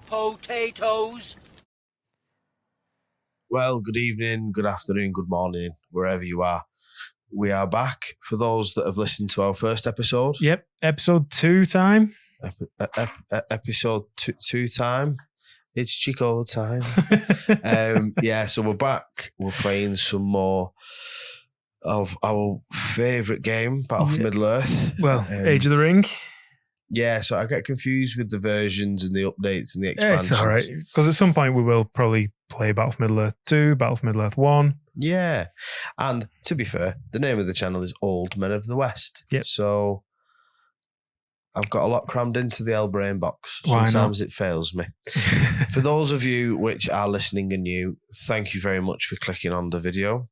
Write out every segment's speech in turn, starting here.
Potatoes. Well, good evening, good afternoon, good morning, wherever you are. We are back for those that have listened to our first episode. Yep, episode 2 time. Episode two time. It's Chico time. So we're back. We're playing some more of our favourite game, Battle for Middle-earth. Well, Age of the Ring. Yeah, so I get confused with the versions and the updates and the expansions. It's all right, because at some point we will probably play Battle for Middle-earth 2, Battle for Middle-earth 1. Yeah, and to be fair, the name of the channel is Old Men of the West. Yep. So I've got a lot crammed into the L-brain box. Why Sometimes not? it fails me. For those of you which are listening and new, thank you very much for clicking on the video.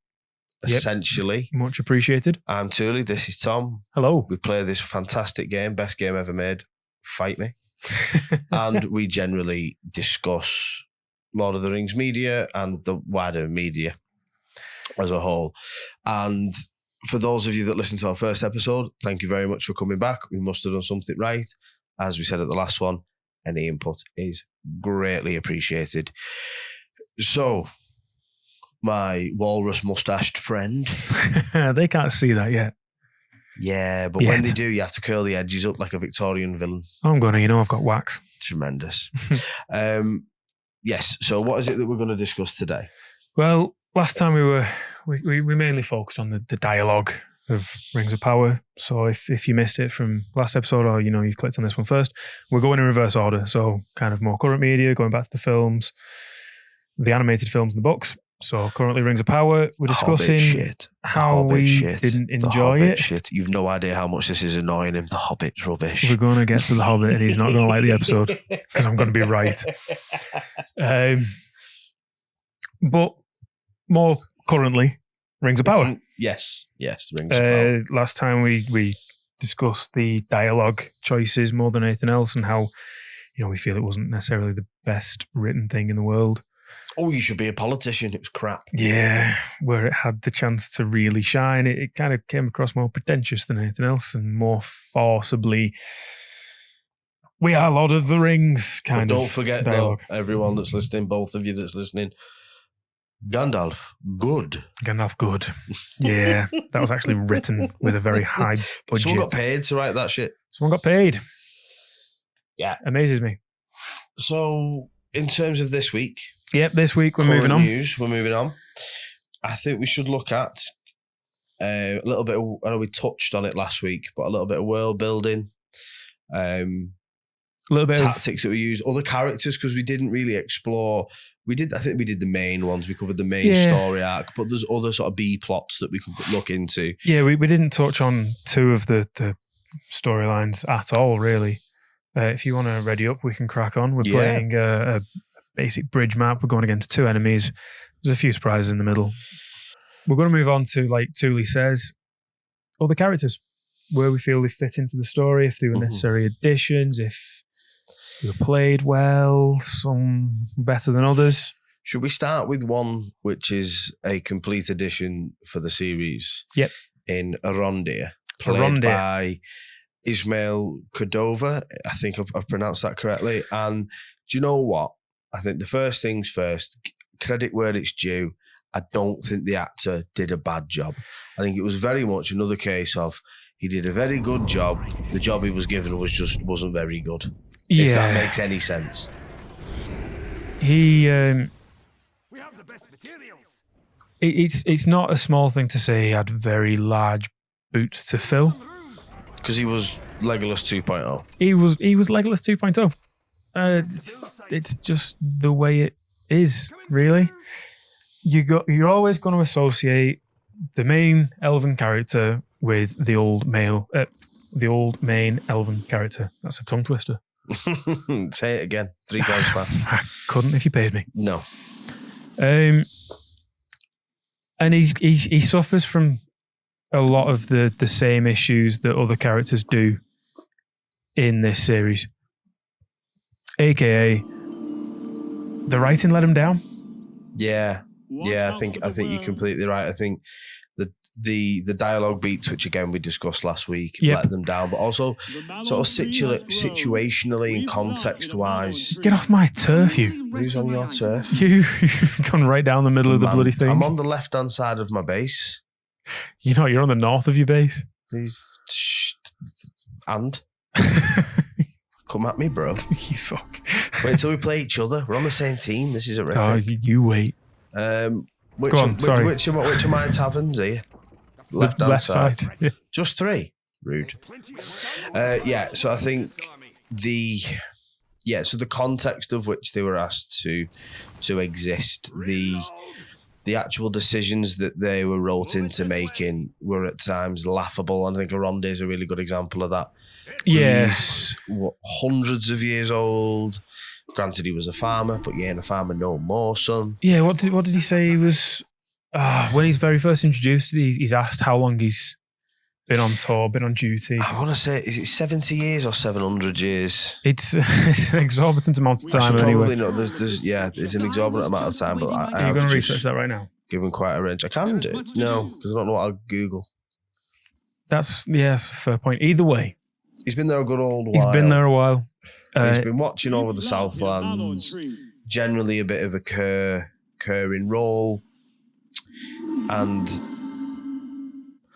Yep. Essentially, Much appreciated. I'm Tully, this is Tom. Hello. We play this fantastic game, best game ever made, Fight Me. And we generally discuss Lord of the Rings media and the wider media as a whole. And for those of you that listened to our first episode, thank you very much for coming back. We must have done something right. As we said at the last one, any input is greatly appreciated. So, my walrus mustached friend. They can't see that yet. Yeah, but when they do, you have to curl the edges up like a Victorian villain. I'm going to, I've got wax. Tremendous. Yes, so what is it that we're going to discuss today? Well, last time we mainly focused on the dialogue of Rings of Power. So if you missed it from last episode, or you've clicked on this one first, we're going in reverse order. So kind of more current media, going back to the films, the animated films and the books. So currently Rings of Power, we're discussing how we didn't enjoy it. Shit. You've no idea how much this is annoying him. The Hobbit's rubbish. We're going to get to the Hobbit and he's not going to like the episode because I'm going to be right. But more currently, Rings of Power. Yes, Rings of Power. Last time we discussed the dialogue choices more than anything else and how we feel it wasn't necessarily the best written thing in the world. Oh, you should be a politician. It was crap. Yeah, where it had the chance to really shine. It kind of came across more pretentious than anything else and more forcibly, we are Lord of the Rings kind but of don't forget, dialogue. Though, everyone that's listening, both of you that's listening, Gandalf, good. Gandalf, good. Yeah, that was actually written with a very high budget. Someone got paid to write that shit. Someone got paid. Yeah. Amazes me. So, in terms of this week... Yep, this week we're moving on. We're moving on. I think we should look at a little bit of, I know we touched on it last week, but a little bit of world building, a little bit tactics that we use, other characters, because we didn't really explore. I think we did the main ones. We covered the main story arc, but there's other sort of B plots that we could look into. Yeah, we didn't touch on two of the storylines at all, really. If you want to ready up, we can crack on. We're playing a basic bridge map. We're going against two enemies. There's a few surprises in the middle. We're going to move on to, like Thule says, other characters, where we feel they fit into the story, if they were necessary additions, if they were played well, some better than others. Should we start with one which is a complete addition for the series? Yep. In Arondir, played by Ismail Cordova. I think I've pronounced that correctly. And do you know what? I think the first things first, credit where it's due. I don't think the actor did a bad job. I think it was very much another case of he did a very good job. The job he was given wasn't very good. Yeah. If that makes any sense. We have the best materials. It's not a small thing to say he had very large boots to fill. Because he was Legolas 2.0. He was Legolas 2.0. It's just the way it is, really. You're always going to associate the main elven character with the old main elven character. That's a tongue twister. Say it again 3 times fast. I couldn't if you paid me. No. And he suffers from a lot of the same issues that other characters do in this series. AKA, the writing let him down. Yeah. Yeah, I think you're completely right. I think the dialogue beats, which again we discussed last week, let them down, but also sort of situationally and context wise. Get off my turf, you. Who's on your turf? You've gone right down the middle of the bloody thing. I'm on the left hand side of my base. You know, you're on the north of your base. And come at me, bro. You fuck. Wait till we play each other. We're on the same team. This is horrific. Oh, you wait. Which Go on, sorry. Which of my taverns are you? Left side. Yeah. Just 3. Rude. So I think so the context of which they were asked to exist, the actual decisions that they were roped into making were at times laughable. And I think Aronde is a really good example of that. Yeah. He's hundreds of years old. Granted, he was a farmer, but you ain't a farmer no more, son. Yeah, what did he say he was... when he's very first introduced, he's asked how long he's been on tour, been on duty. I want to say, is it 70 years or 700 years? It's an exorbitant amount of time anyway. Probably not. There's an exorbitant amount of time. But Are you going to research that right now? Given quite a range. I can do. No, because I don't know what I'll Google. That's a fair point. Either way. He's been there a good old while. He's been there a while. He's been watching over the Southlands. Generally a bit of a curring role. And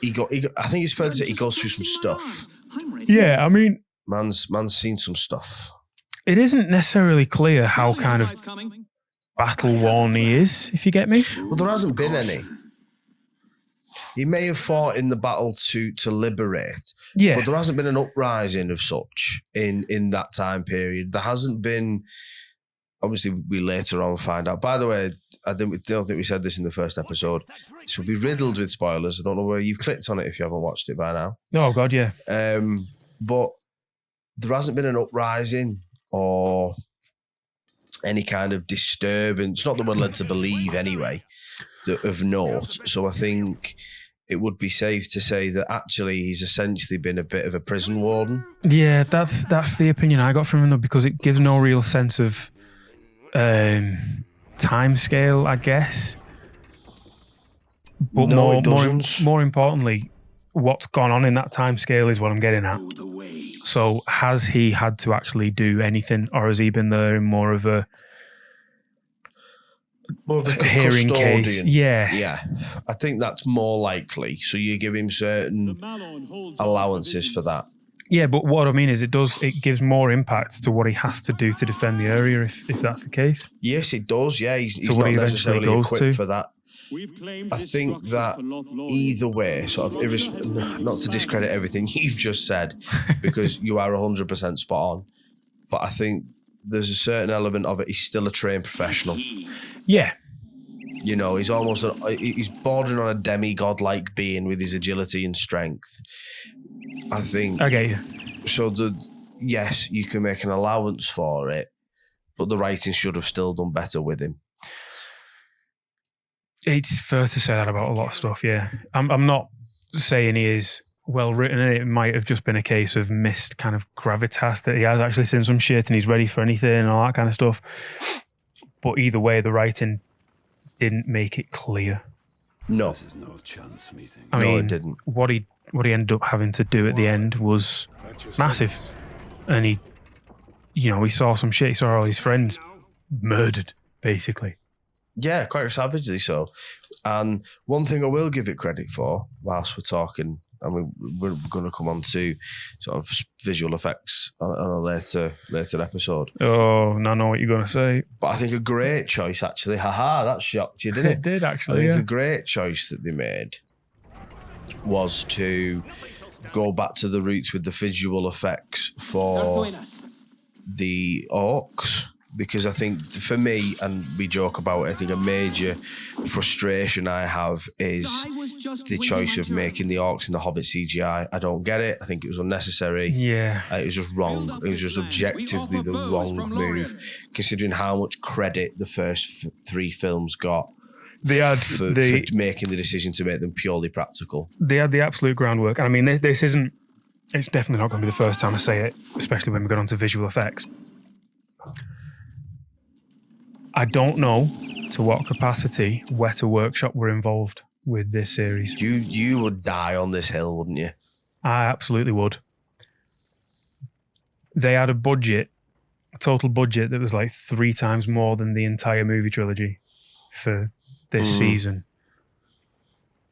I think it's fair to say he goes through some stuff. Yeah, I mean, man's seen some stuff. It isn't necessarily clear how kind of battle worn he is, if you get me. Well, there hasn't been any. He may have fought in the battle to liberate, but there hasn't been an uprising of such in that time period. There hasn't been. Obviously, we later on find out. By the way, I don't think we said this in the first episode. This will be riddled with spoilers. I don't know where you've clicked on it if you haven't watched it by now. Oh, God, yeah. But there hasn't been an uprising or any kind of disturbance. Not that we're led to believe anyway, of note. So I think it would be safe to say that actually he's essentially been a bit of a prison warden. Yeah, that's the opinion I got from him, though, because it gives no real sense of time scale, I guess. But no, more importantly, what's gone on in that time scale is what I'm getting at. So has he had to actually do anything, or has he been there in more of a hearing case? Yeah. I think that's more likely. So you give him certain allowances for that. Yeah, but what I mean is it gives more impact to what he has to do to defend the area if that's the case. Yes, it does. Yeah, he's not necessarily equipped for that. I think that either way, sort of, not to discredit everything you've just said, because you are 100% spot on, but I think there's a certain element of it. He's still a trained professional. Yeah. You know, he's he's bordering on a demigod-like being with his agility and strength. I think. I get you. So yes, you can make an allowance for it, but the writing should have still done better with him. It's fair to say that about a lot of stuff, yeah. I'm not saying he is well written. It might have just been a case of missed kind of gravitas, that he has actually seen some shit and he's ready for anything and all that kind of stuff. But either way, the writing didn't make it clear. No. This is no chance meeting. I mean, it didn't. What he ended up having to do at the end was massive. And he saw some shit. He saw all his friends murdered, basically. Yeah, quite savagely so. And one thing I will give it credit for, whilst we're talking, and we're going to come on to sort of visual effects on a later episode. Oh, I know what you're going to say. But I think a great choice, actually. Haha, that shocked you, didn't it? It did, actually, I think a great choice that they made was to go back to the roots with the visual effects for the orcs. Because I think, for me, and we joke about it, I think a major frustration I have is the choice of making the orcs in the Hobbit CGI. I don't get it. I think it was unnecessary. Yeah. It was just wrong. It was just objectively the wrong move, considering how much credit the first 3 films got. They had for making the decision to make them purely practical. They had the absolute groundwork. And I mean, this isn't... It's definitely not going to be the first time I say it, especially when we get onto visual effects. I don't know to what capacity Weta Workshop were involved with this series. You would die on this hill, wouldn't you? I absolutely would. They had a total budget that was like 3 times more than the entire movie trilogy for this season.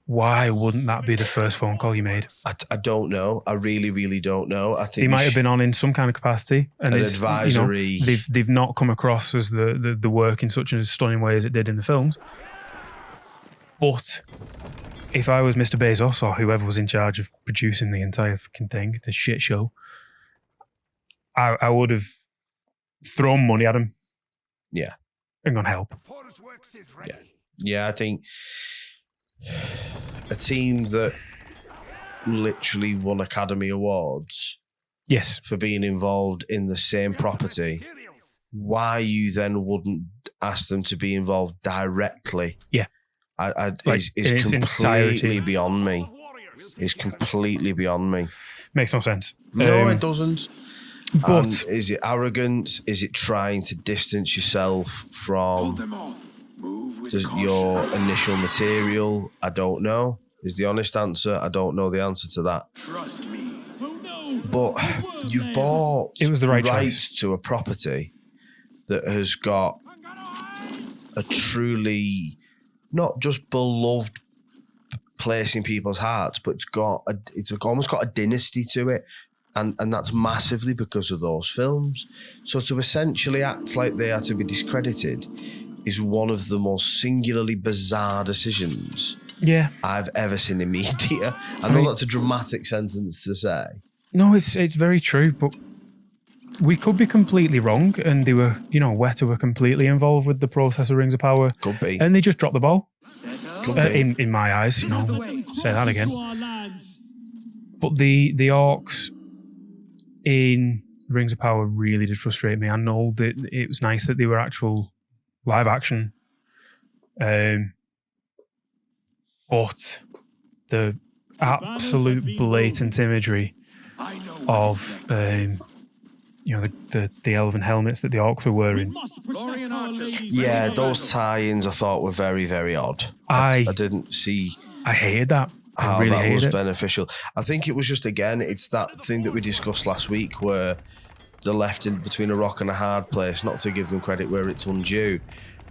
Why wouldn't that be the first phone call you made? I don't know. I really, really don't know. I think He might have been on in some kind of capacity, and an it's, advisory. You know, they've not come across as the work in such a stunning way as it did in the films. But if I was Mr. Bezos or whoever was in charge of producing the entire fucking thing, the shit show, I would have thrown money at him. Yeah, and gone help. Yeah. I think a team that literally won Academy Awards, yes, for being involved in the same property, why you then wouldn't ask them to be involved directly? Yeah, is completely beyond me. It's completely beyond me. Makes no sense. No, it doesn't. But and is it arrogance? Is it trying to distance yourself from your initial material? I don't know. Is the honest answer. I don't know the answer to that. Trust me. But you bought it was the right rights choice to a property that has got a truly not just beloved place in people's hearts, but it's almost got a dynasty to it. And that's massively because of those films. So to essentially act like they are to be discredited is one of the most singularly bizarre decisions I've ever seen in media. I know that's a dramatic sentence to say. No, it's very true, but we could be completely wrong, and they were, Weta were completely involved with the process of Rings of Power. Could be. And they just dropped the ball. Could be. In my eyes, say that again. But the orcs in Rings of Power really did frustrate me. I know that it was nice that they were actual live action, but the absolute blatant imagery of the elven helmets that the orcs were wearing. Yeah, those tie-ins I thought were very, very odd. I didn't see. I hated that. How really that was it. beneficial. I think it was just, again, it's that thing that we discussed last week where they're left in between a rock and a hard place, not to give them credit where it's undue,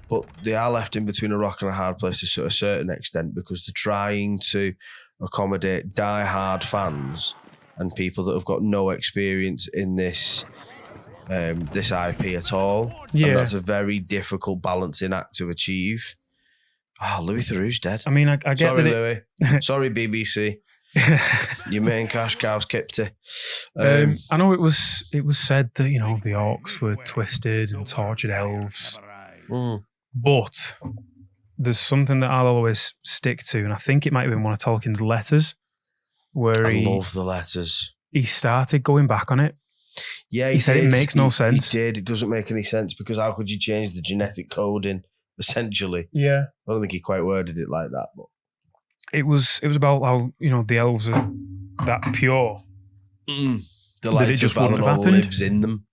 but they are left in between a rock and a hard place to a certain extent because they're trying to accommodate die-hard fans and people that have got no experience in this IP at all. Yeah. And that's a very difficult balancing act to achieve. Oh, Louis Theroux's dead. I mean, I get Sorry, that. Louis. Sorry, BBC. Your main cash cow's kept it. I know it was said that, the orcs were twisted and tortured elves. But there's something that I'll always stick to, and I think it might have been one of Tolkien's letters, where I love the letters. He started going back on it. Yeah, he said it makes no sense. He did. It doesn't make any sense because how could you change the genetic coding? Essentially, yeah. I don't think he quite worded it like that, but it was about how the elves are that pure. The light it just of wouldn't have Valinor happened. lives in them.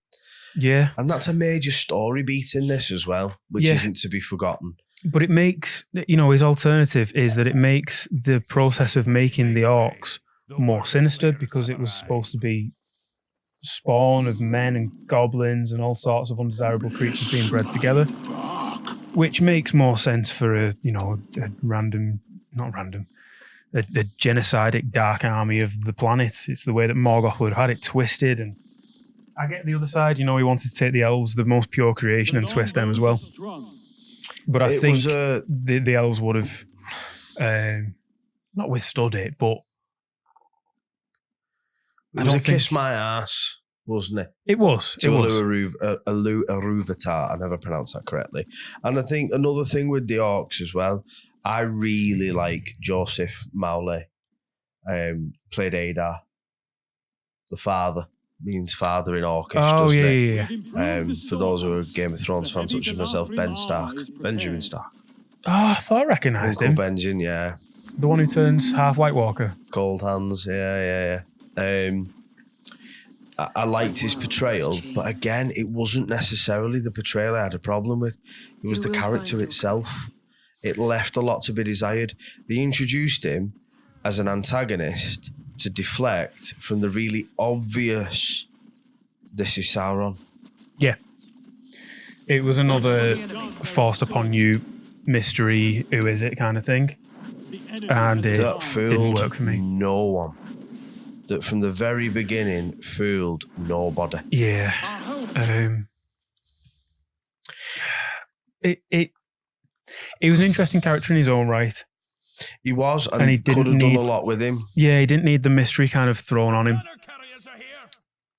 Yeah, and that's a major story beat in this as well, which isn't to be forgotten. But it makes his alternative is that it makes the process of making the orcs more sinister because it was supposed to be spawn of men and goblins and all sorts of undesirable creatures being bred together. Which makes more sense for a genocidal dark army of the planet. It's the way that Morgoth would have had it twisted. And I get the other side, he wanted to take the elves, the most pure creation, and twist them as well. But I think the elves would have not withstood it, but it was kiss my ass, wasn't it? It was. To Alu Aruvatar. I never pronounced that correctly. And I think another thing with the orcs as well, I really like Joseph Mowley, played Adar. The father means father in Orcish, doesn't it? Yeah. For those who are Game of Thrones fans, such as myself, Benjamin Stark. Oh, I thought I recognised him. Benjamin, yeah. The one who turns half White Walker. Cold Hands, yeah. I liked his portrayal, but again, it wasn't necessarily the portrayal I had a problem with. It was the character itself. It left a lot to be desired. They introduced him as an antagonist to deflect from the really obvious, this is Sauron. Yeah. It was another forced upon you mystery, who is it kind of thing. And it didn't work for me. No one. That from the very beginning fooled nobody. Yeah. It was an interesting character in his own right. He was, and he could have done a lot with him. Yeah, he didn't need the mystery kind of thrown on him.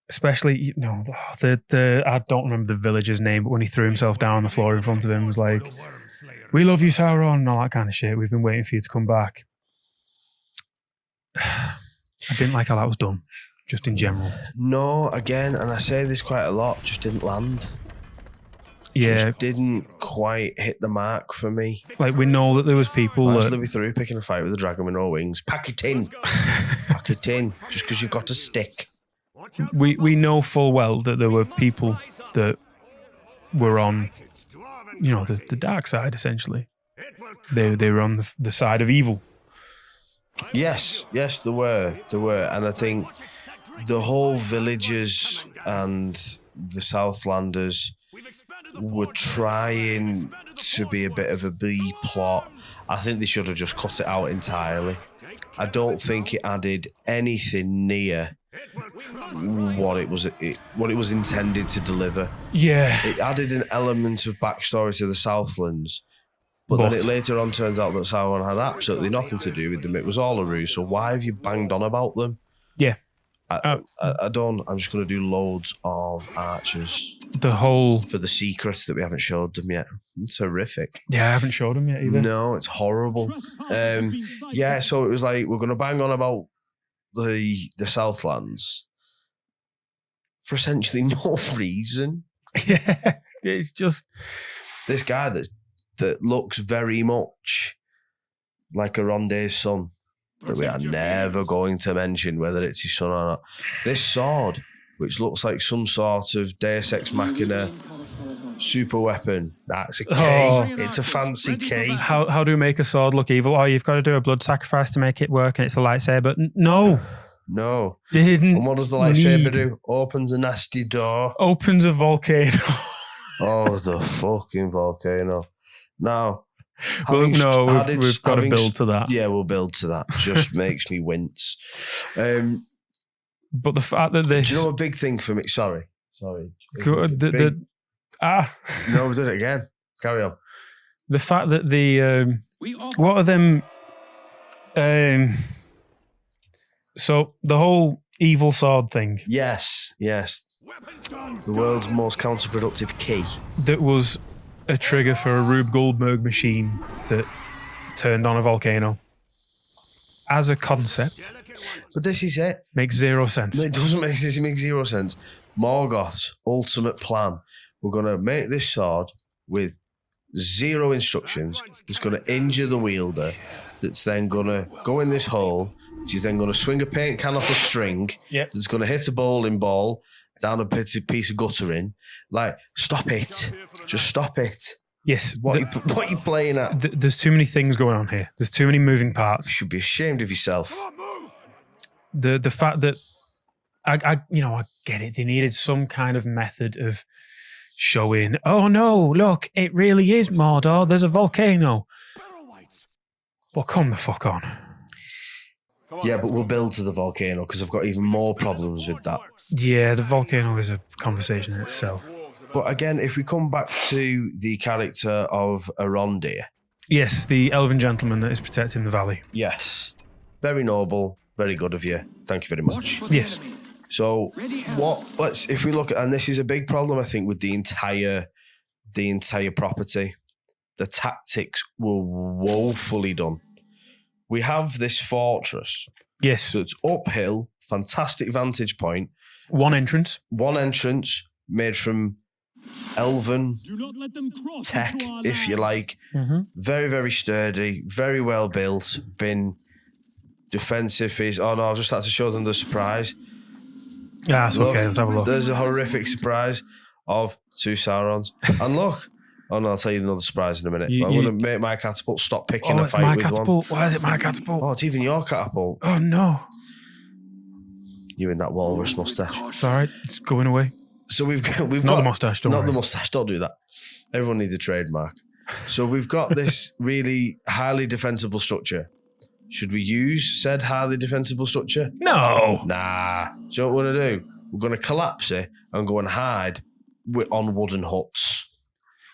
Especially, I don't remember the villager's name, but when he threw himself down on the floor in front of him, was like, "We love you, Sauron," and all that kind of shit. We've been waiting for you to come back. I didn't like how that was done, just in general. No, again, and I say this quite a lot, just didn't land. Yeah. Just didn't quite hit the mark for me. Like, we know that there was people that... Living through picking a fight with a dragon with no wings. Pack it in. Pack it in, just because you've got a stick. We know full well that there were people that were on, the dark side, essentially. They were on the side of evil. Yes, there were. And I think the whole villagers and the Southlanders were trying to be a bit of a B plot. I think they should have just cut it out entirely. I don't think it added anything near what it was intended to deliver. Yeah. It added an element of backstory to the Southlands. But then it later on turns out that Sauron had absolutely nothing to do with them. It was all a ruse. So why have you banged on about them? Yeah. I don't. I'm just going to do loads of archers. For the secrets that we haven't showed them yet. It's horrific. Yeah, I haven't showed them yet either. No, it's horrible. Yeah, so it was like, we're going to bang on about the Southlands for essentially no reason. Yeah, it's just... This guy that looks very much like Aronde's son, that we are never going to mention whether it's his son or not. This sword, which looks like some sort of Deus Ex Machina super weapon, that's a key. Oh. It's a fancy key. How do we make a sword look evil? Oh, you've got to do a blood sacrifice to make it work, and it's a lightsaber. No. And what does the lightsaber do? Opens a nasty door. Opens a volcano. Oh, the fucking volcano. Now, we've got to build to that. Yeah, we'll build to that. Just makes me wince. But the fact that this... Do you know a big thing for me? Sorry. No, we did it again. Carry on. The fact that the... what are them... so, the whole evil sword thing. Yes. The world's most counterproductive key. That was a trigger for a Rube Goldberg machine that turned on a volcano. As a concept. But this is it. Makes zero sense. No, it doesn't make zero sense. Morgoth's ultimate plan. We're going to make this sword with zero instructions. It's going to injure the wielder. That's then going to go in this hole. She's then going to swing a paint can off a string. Yep. That's going to hit a bowling ball down a piece of guttering. Like, stop it. Just stop it. Yes. What are you playing at? There's too many things going on here. There's too many moving parts. You should be ashamed of yourself. The fact that I get it. They needed some kind of method of showing, oh no, look, it really is Mordor. There's a volcano. Well, come the fuck on. Yeah, but we'll build to the volcano because I've got even more problems with that. Yeah, the volcano is a conversation in itself. But again, if we come back to the character of Arondir. Yes, the elven gentleman that is protecting the valley. Yes. Very noble. Very good of you. Thank you very much. Yes. So if we look at, and this is a big problem, I think, with the entire property. The tactics were woefully done. We have this fortress. Yes. So it's uphill, fantastic vantage point. One entrance made from elven tech, if you like. Mm-hmm. Very, very sturdy, very well built, been defensive. I was just had to show them the surprise. Yeah, that's okay. Let's have a look. There's a horrific surprise of 2 Saurons. And look. Oh no, I'll tell you another surprise in a minute. I'm going to make my catapult stop picking a fight with catapult. one. Why is it my catapult? Oh, it's even your catapult. Oh no. You and that walrus mustache. It's all right. It's going away. So we've got Not the mustache, don't Not worry. the mustache, don't do that. Everyone needs a trademark. So we've got this really highly defensible structure. Should we use said highly defensible structure? No. Nah. Do you know what we're going to do? We're going to collapse it and go and hide on wooden huts.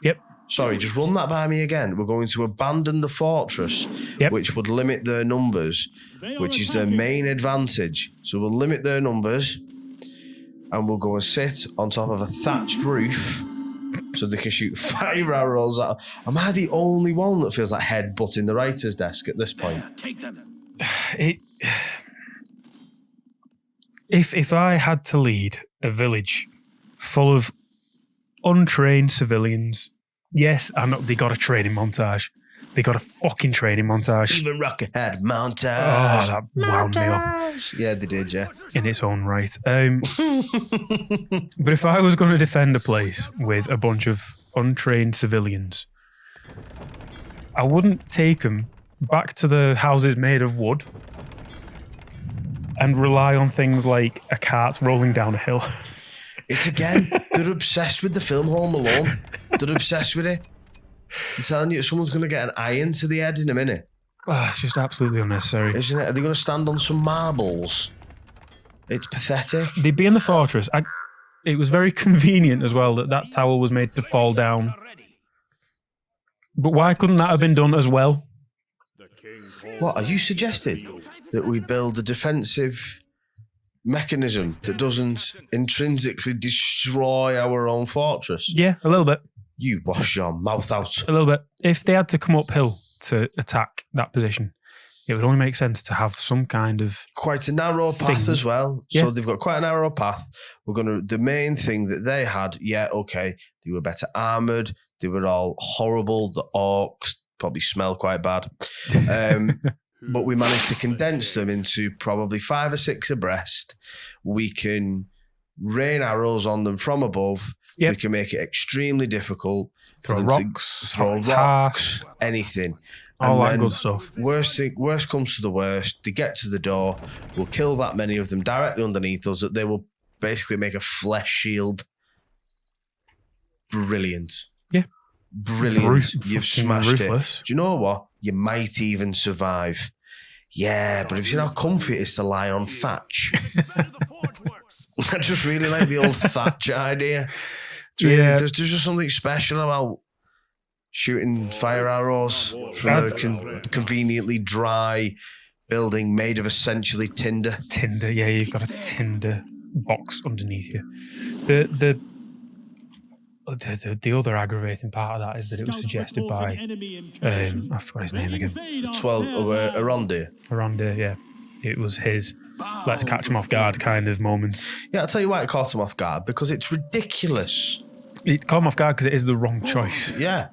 Yep. Sorry, just run that by me again. We're going to abandon the fortress, which would limit their numbers, which is their main advantage. So we'll limit their numbers and we'll go and sit on top of a thatched roof so they can shoot fire arrows at. Am I the only one that feels like headbutting the writer's desk at this point? Take them. If I had to lead a village full of untrained civilians, yes, I know they got a training montage. They got a fucking training montage. Even Rocket had montage. Oh, that wound me up. Yeah, they did, yeah. In its own right. But if I was going to defend a place with a bunch of untrained civilians, I wouldn't take them back to the houses made of wood and rely on things like a cart rolling down a hill. It's again, they're obsessed with the film Home Alone. They're obsessed with it. I'm telling you, someone's going to get an iron to the head in a minute. Oh, it's just absolutely unnecessary. Isn't it? Are they going to stand on some marbles? It's pathetic. They'd be in the fortress. It was very convenient as well that tower was made to fall down. But why couldn't that have been done as well? What, are you suggesting that we build a defensive mechanism that doesn't intrinsically destroy our own fortress? Yeah, a little bit. You wash your mouth out. A little bit. If they had to come uphill to attack that position, it would only make sense to have some kind of quite a narrow path as well. Yeah. So they've got quite a narrow path. The main thing that they had, they were better armoured. They were all horrible. The orcs probably smell quite bad. But we managed to condense them into probably 5 or 6 abreast. We can rain arrows on them from above. Yep. We can make it extremely difficult. Throw rocks, anything. All that good stuff. Worst comes to the worst. They get to the door. We'll kill that many of them directly underneath us that they will basically make a flesh shield. Brilliant. Yeah. Brilliant. You've smashed ruthless. it. Do you know what? You might even survive. Yeah, but have you seen how comfy it is to lie on thatch? I just really like the old thatch idea. Yeah. There's just something special about shooting fire arrows from a conveniently dry building made of essentially tinder. Tinder, yeah, you've got a tinder box underneath you. The other aggravating part of that is that it was suggested by I forgot his name again. Arondir. Arondir, yeah. It was his let's catch him off guard kind of moment. Yeah, I'll tell you why it caught him off guard, because it's ridiculous. It caught him off guard because it is the wrong choice. Yeah.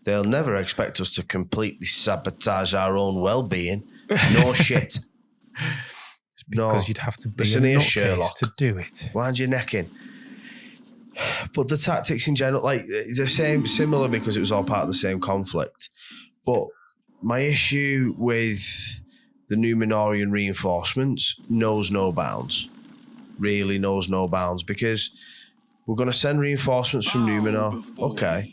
They'll never expect us to completely sabotage our own well-being. No shit. It's because you'd have to be a nutcase to do it. Wind your neck in. But the tactics in general, like, the similar because it was all part of the same conflict. But my issue with the Númenórean reinforcements knows no bounds. Really knows no bounds, because we're going to send reinforcements from Númenor. Okay.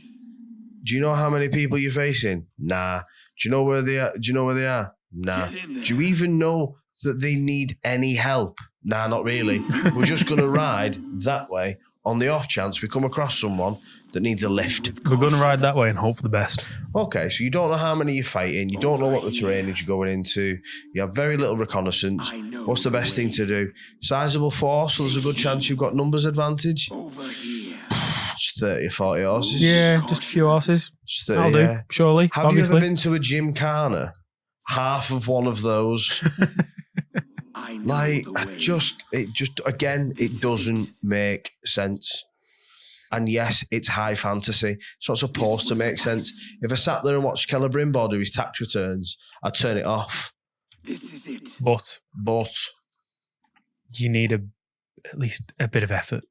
Do you know how many people you're facing? Nah. Do you know where they are? Nah. Do you even know that they need any help? Nah, not really. We're just going to ride that way on the off chance we come across someone that needs a lift. We're going to ride that way and hope for the best. Okay, so you don't know how many you're fighting. You don't know what the terrain is you're going into. You have very little reconnaissance. What's the best thing to do? Sizable force, so there's a good chance you've got numbers advantage. Over here. Just 30 or 40 horses. Yeah, just a few horses. 30, I'll do, surely. Have obviously. you ever been to a gymkhana? Half of one of those. Like, it doesn't make sense. And yes, it's high fantasy. It's not supposed to make sense. If I sat there and watched Celebrimbor do his tax returns, I'd turn it off. This is it. But But you need at least a bit of effort.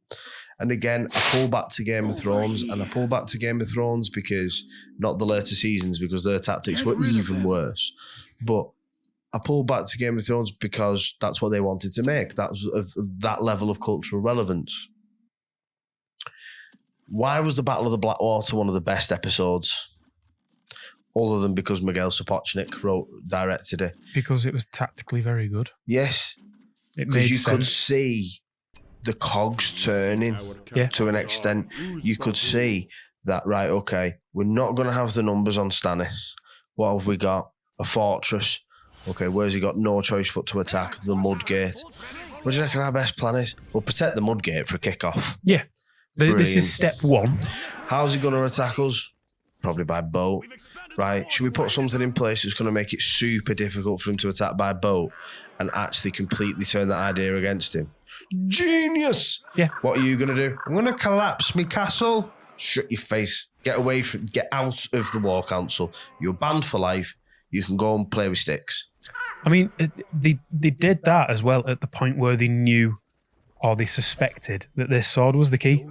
And again, I pull back to Game of Thrones, and I pull back to Game of Thrones because, not the later seasons, because their tactics were even worse. But I pull back to Game of Thrones because that's what they wanted to make. That was of that level of cultural relevance. Why was the Battle of the Blackwater one of the best episodes? Other than because Miguel Sapochnik directed it. Because it was tactically very good. Yes. It Because made you sense. could see the cogs turning to an extent. You could see that, right, okay, we're not going to have the numbers on Stannis. What have we got? A fortress. Okay, where's he got? No choice but to attack the Mudgate. What do you reckon our best plan is? We'll protect the Mudgate for a kick-off. Yeah. This Brilliant. is step one. How's he going to attack us? Probably by boat. Right, should we put something in place that's going to make it super difficult for him to attack by boat and actually completely turn that idea against him? Genius! Yeah. What are you going to do? I'm going to collapse me castle. Shut your face. Get out of the War Council. You're banned for life. You can go and play with sticks. I mean, they did that as well at the point where they knew or they suspected that this sword was the key.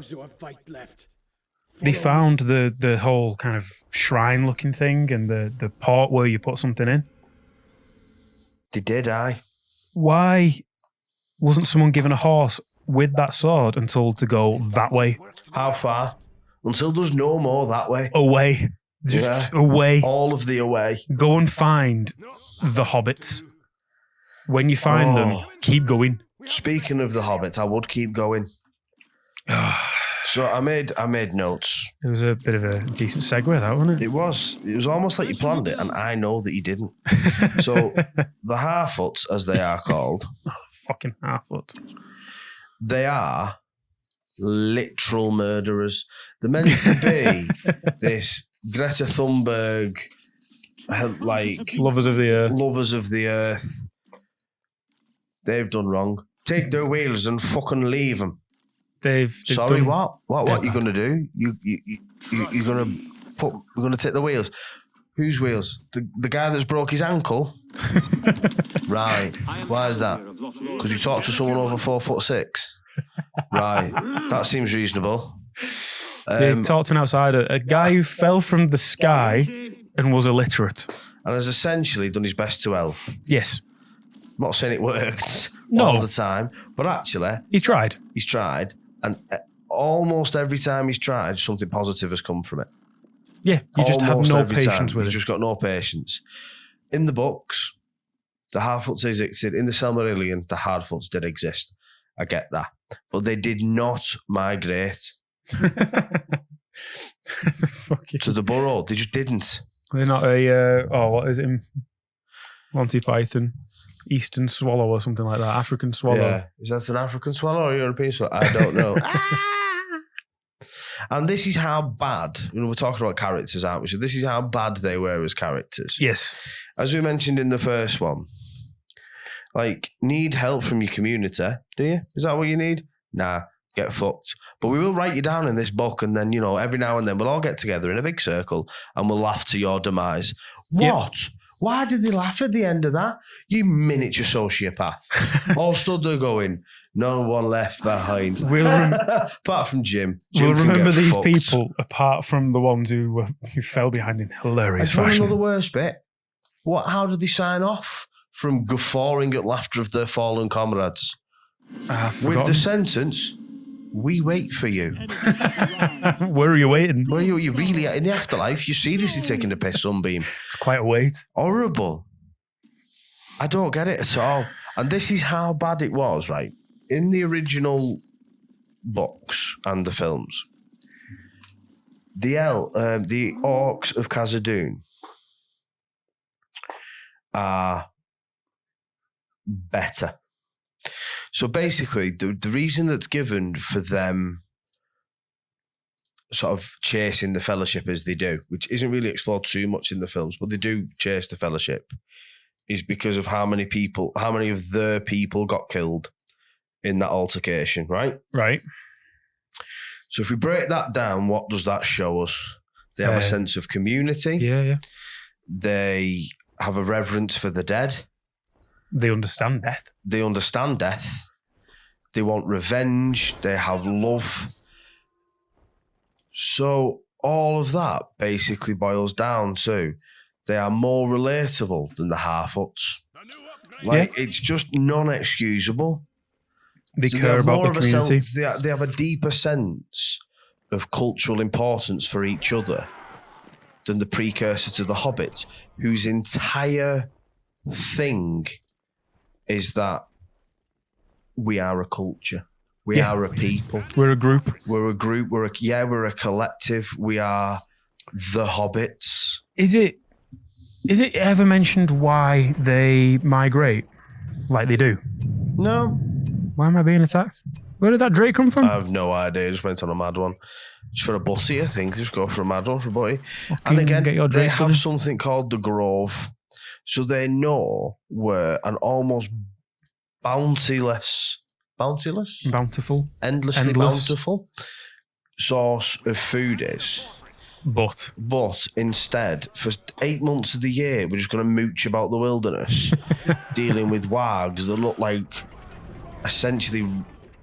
They found the whole kind of shrine-looking thing and the port where you put something in. They did, aye. Why wasn't someone given a horse with that sword and told to go that way? How far? Until there's no more that way. Away. Just away. All of the away. Go and find the hobbits. When you find them, keep going. Speaking of the hobbits, I would keep going. So I made notes. It was a bit of a decent segue, that, wasn't it? It was almost like you planned it, and I know that you didn't. So the Harfoots, as they are called, Fucking Harfoot. they are literal murderers. They're meant to be this Greta Thunberg, like Lovers of the earth. lovers of the earth. They've done wrong. Take their wheels and fucking leave them. They've Sorry, done, what? What you gonna do? You're gonna take the wheels. Whose wheels? The guy that's broke his ankle. Right. Why is that? Because you talked to someone over 4'6". Right. That seems reasonable. They talked to an outsider, a guy who fell from the sky and was illiterate. And has essentially done his best to help. Yes. I'm not saying it worked No. all the time, but actually, He's tried. he's tried, and almost every time he's tried, something positive has come from it. Yeah, you just have Almost no every patience time. with You've it. just got no patience. In the books, the Harfoots existed. In the Silmarillion, the Harfoots did exist. I get that. But they did not migrate Fucking, to the borough. They just didn't. they're not a, what is it in Monty Python? Eastern swallow or something like that. African swallow. Yeah. Is that an African swallow or a European swallow? I don't know. And this is how bad, we're talking about characters, aren't we? So this is how bad they were as characters. Yes. As we mentioned in the first one, like, need help from your community, do you? Is that what you need? Nah, get fucked. But we will write you down in this book, and then, every now and then we'll all get together in a big circle and we'll laugh to your demise. What? Yep. Why did they laugh at the end of that? You miniature sociopath. All stood there going, no one left behind. Apart from Jim. We'll remember these people, apart from the ones who fell behind in hilarious fashion. Another worst bit. How did they sign off? From guffawing at laughter of their fallen comrades. With the sentence, we wait for you. Where are you waiting? Where are you really in the afterlife? You're seriously taking the piss, Sunbeam. It's quite a wait. Horrible. I don't get it at all. And this is how bad it was, right? In the original books and the films, the orcs of Khazad-dûm are better. So basically, the reason that's given for them sort of chasing the Fellowship as they do, which isn't really explored too much in the films, but they do chase the Fellowship, is because of how many of their people got killed in that altercation, right? Right. So if we break that down, what does that show us? They have a sense of community. Yeah. They have a reverence for the dead. They understand death. They want revenge. They have love. So all of that basically boils down to they are more relatable than the Harfoots. Like, it's just non-excusable. They So care have about more the of a community. they have a deeper sense of cultural importance for each other than the precursor to the Hobbits, whose entire thing is that we are a culture. We are a people. We're a group. We're a group. We're a collective. We are the Hobbits. Is it ever mentioned why they migrate like they do? No. Why am I being attacked? Where did that Drake come from? I have no idea. I just went on a mad one. Just for a butty, I think. Just go for a mad one for a butty. And again, get your they Drake have done. something called the Grove. So they know where an almost bountiful, endless bountiful source of food is. But instead, for 8 months of the year, we're just going to mooch about the wilderness, dealing with wargs that look like essentially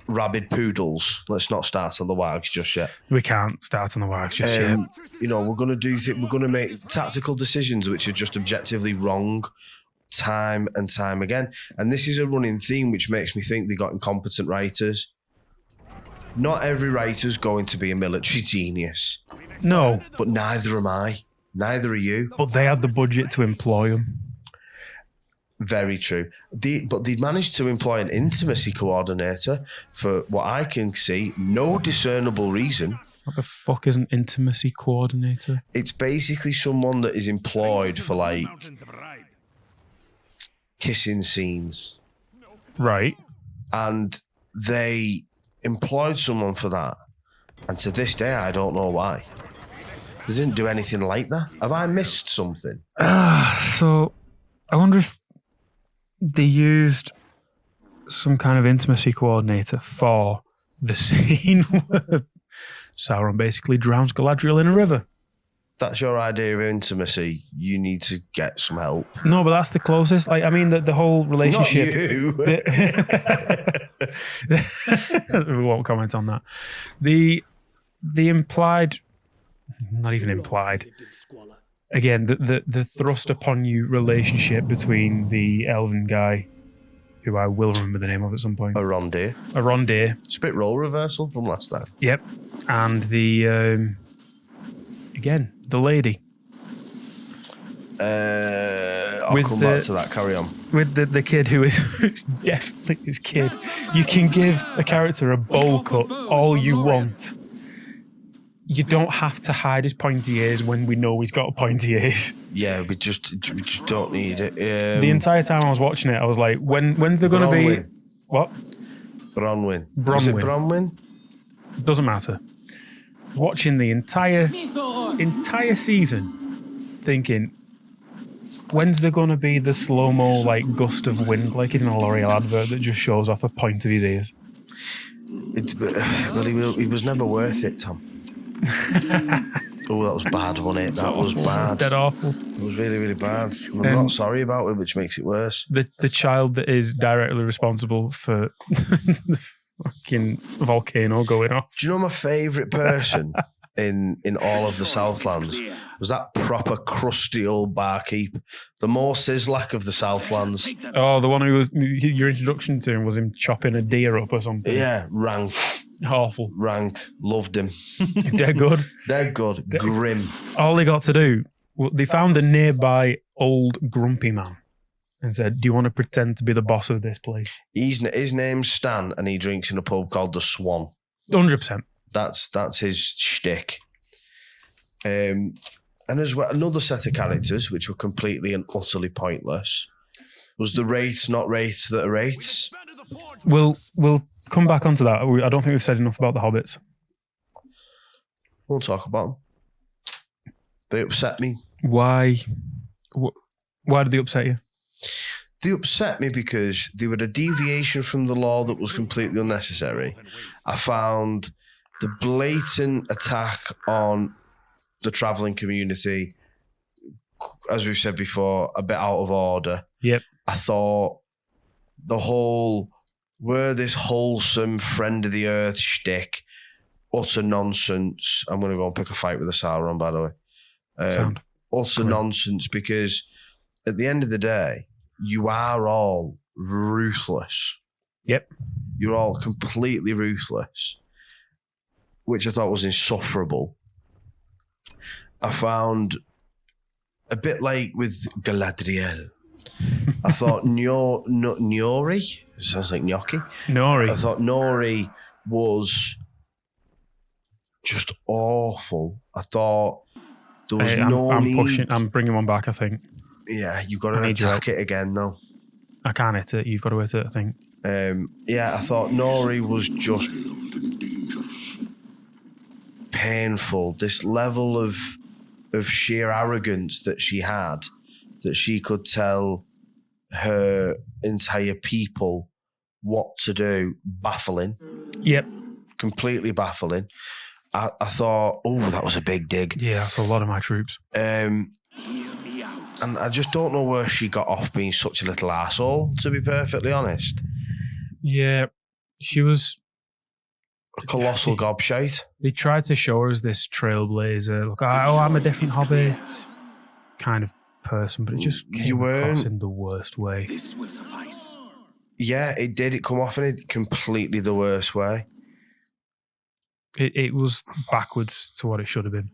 rabid poodles. Let's not start on the wargs just yet. We can't start on the wargs just yet. We're going to we're going to make tactical decisions which are just objectively wrong time and time again. And this is a running theme which makes me think they got incompetent writers. Not every writer's going to be a military genius. No. But neither am I. Neither are you. But they had the budget to employ them. Very true. But they managed to employ an intimacy coordinator for what I can see, no discernible reason. What the fuck is an intimacy coordinator? It's basically someone that is employed for like kissing scenes. Right. And they employed someone for that. And to this day, I don't know why. They didn't do anything like that. Have I missed something? So I wonder if they used some kind of intimacy coordinator for the scene where Sauron basically drowns Galadriel in a river. That's your idea of intimacy. You need to get some help. No, but that's the closest. Like, I mean, the whole relationship. Not you. We won't comment on that. The implied, not even implied. Again, the thrust upon you relationship between the elven guy, who I will remember the name of at some point. Arondir. It's a bit role reversal from last time. Yep. And the again, the lady. I'll come back to that. Carry on. With the kid who is definitely his kid. You can give a character a bowl cut all you want. You don't have to hide his pointy ears when we know he's got pointy ears. Yeah, we just don't need it. The entire time I was watching it, I was like, when's there going to be... What? Bronwyn. Bronwyn. Is it Bronwyn? Doesn't matter. Watching the entire season, thinking, when's there going to be the slow-mo like gust of wind, like in a L'Oreal advert that just shows off a point of his ears? Well, he was never worth it, Tom. Oh, that was bad, wasn't it? That was bad. Dead awful. It was really, really bad. I'm not sorry about it, which makes it worse. The child that is directly responsible for the fucking volcano going off. Do you know my favourite person in all of the Southlands was that proper crusty old barkeep, the more Sislak of the Southlands. Oh, the one who was your introduction to him was him chopping a deer up or something. Yeah, rank. Awful. Rank. Loved him. They're good. They're good. Grim. All they got to do, they found a nearby old grumpy man and said, do you want to pretend to be the boss of this place? His name's Stan and he drinks in a pub called The Swan. 100%. That's his shtick. And as well, another set of characters which were completely and utterly pointless was the wraiths, not wraiths that are wraiths. We'll come back onto that. I don't think we've said enough about the hobbits. We'll talk about them. They upset me. Why? Why did they upset you? They upset me because they were a deviation from the law that was completely unnecessary. I found the blatant attack on the travelling community, as we've said before, a bit out of order. Yep. I thought the whole were this wholesome friend of the earth shtick, utter nonsense. I'm going to go and pick a fight with a Sauron, by the way. Sound. Utter nonsense, because at the end of the day, you are all ruthless. Yep. You're all completely ruthless, which I thought was insufferable. I found a bit like with Galadriel. I thought Nori, sounds like gnocchi. Nori. I thought Nori was just awful. I thought there was no need. I'm bringing one back, I think. Yeah, you've got to attack it again, though. I can't hit it. You've got to hit it, I think. Yeah, I thought Nori was just painful. This level of sheer arrogance that she had, that she could tell her entire people what to do, baffling. Yep. Completely baffling. I thought, oh, that was a big dig. Yeah, that's a lot of my troops. And I just don't know where she got off being such a little arsehole, to be perfectly honest. Yeah, she was a colossal gobshite. They tried to show her as this trailblazer. Look, I'm a different Hobbit kind of person, but it just came across in the worst way. This will suffice. Yeah, it did. It come off in a completely the worst way. It was backwards to what it should have been,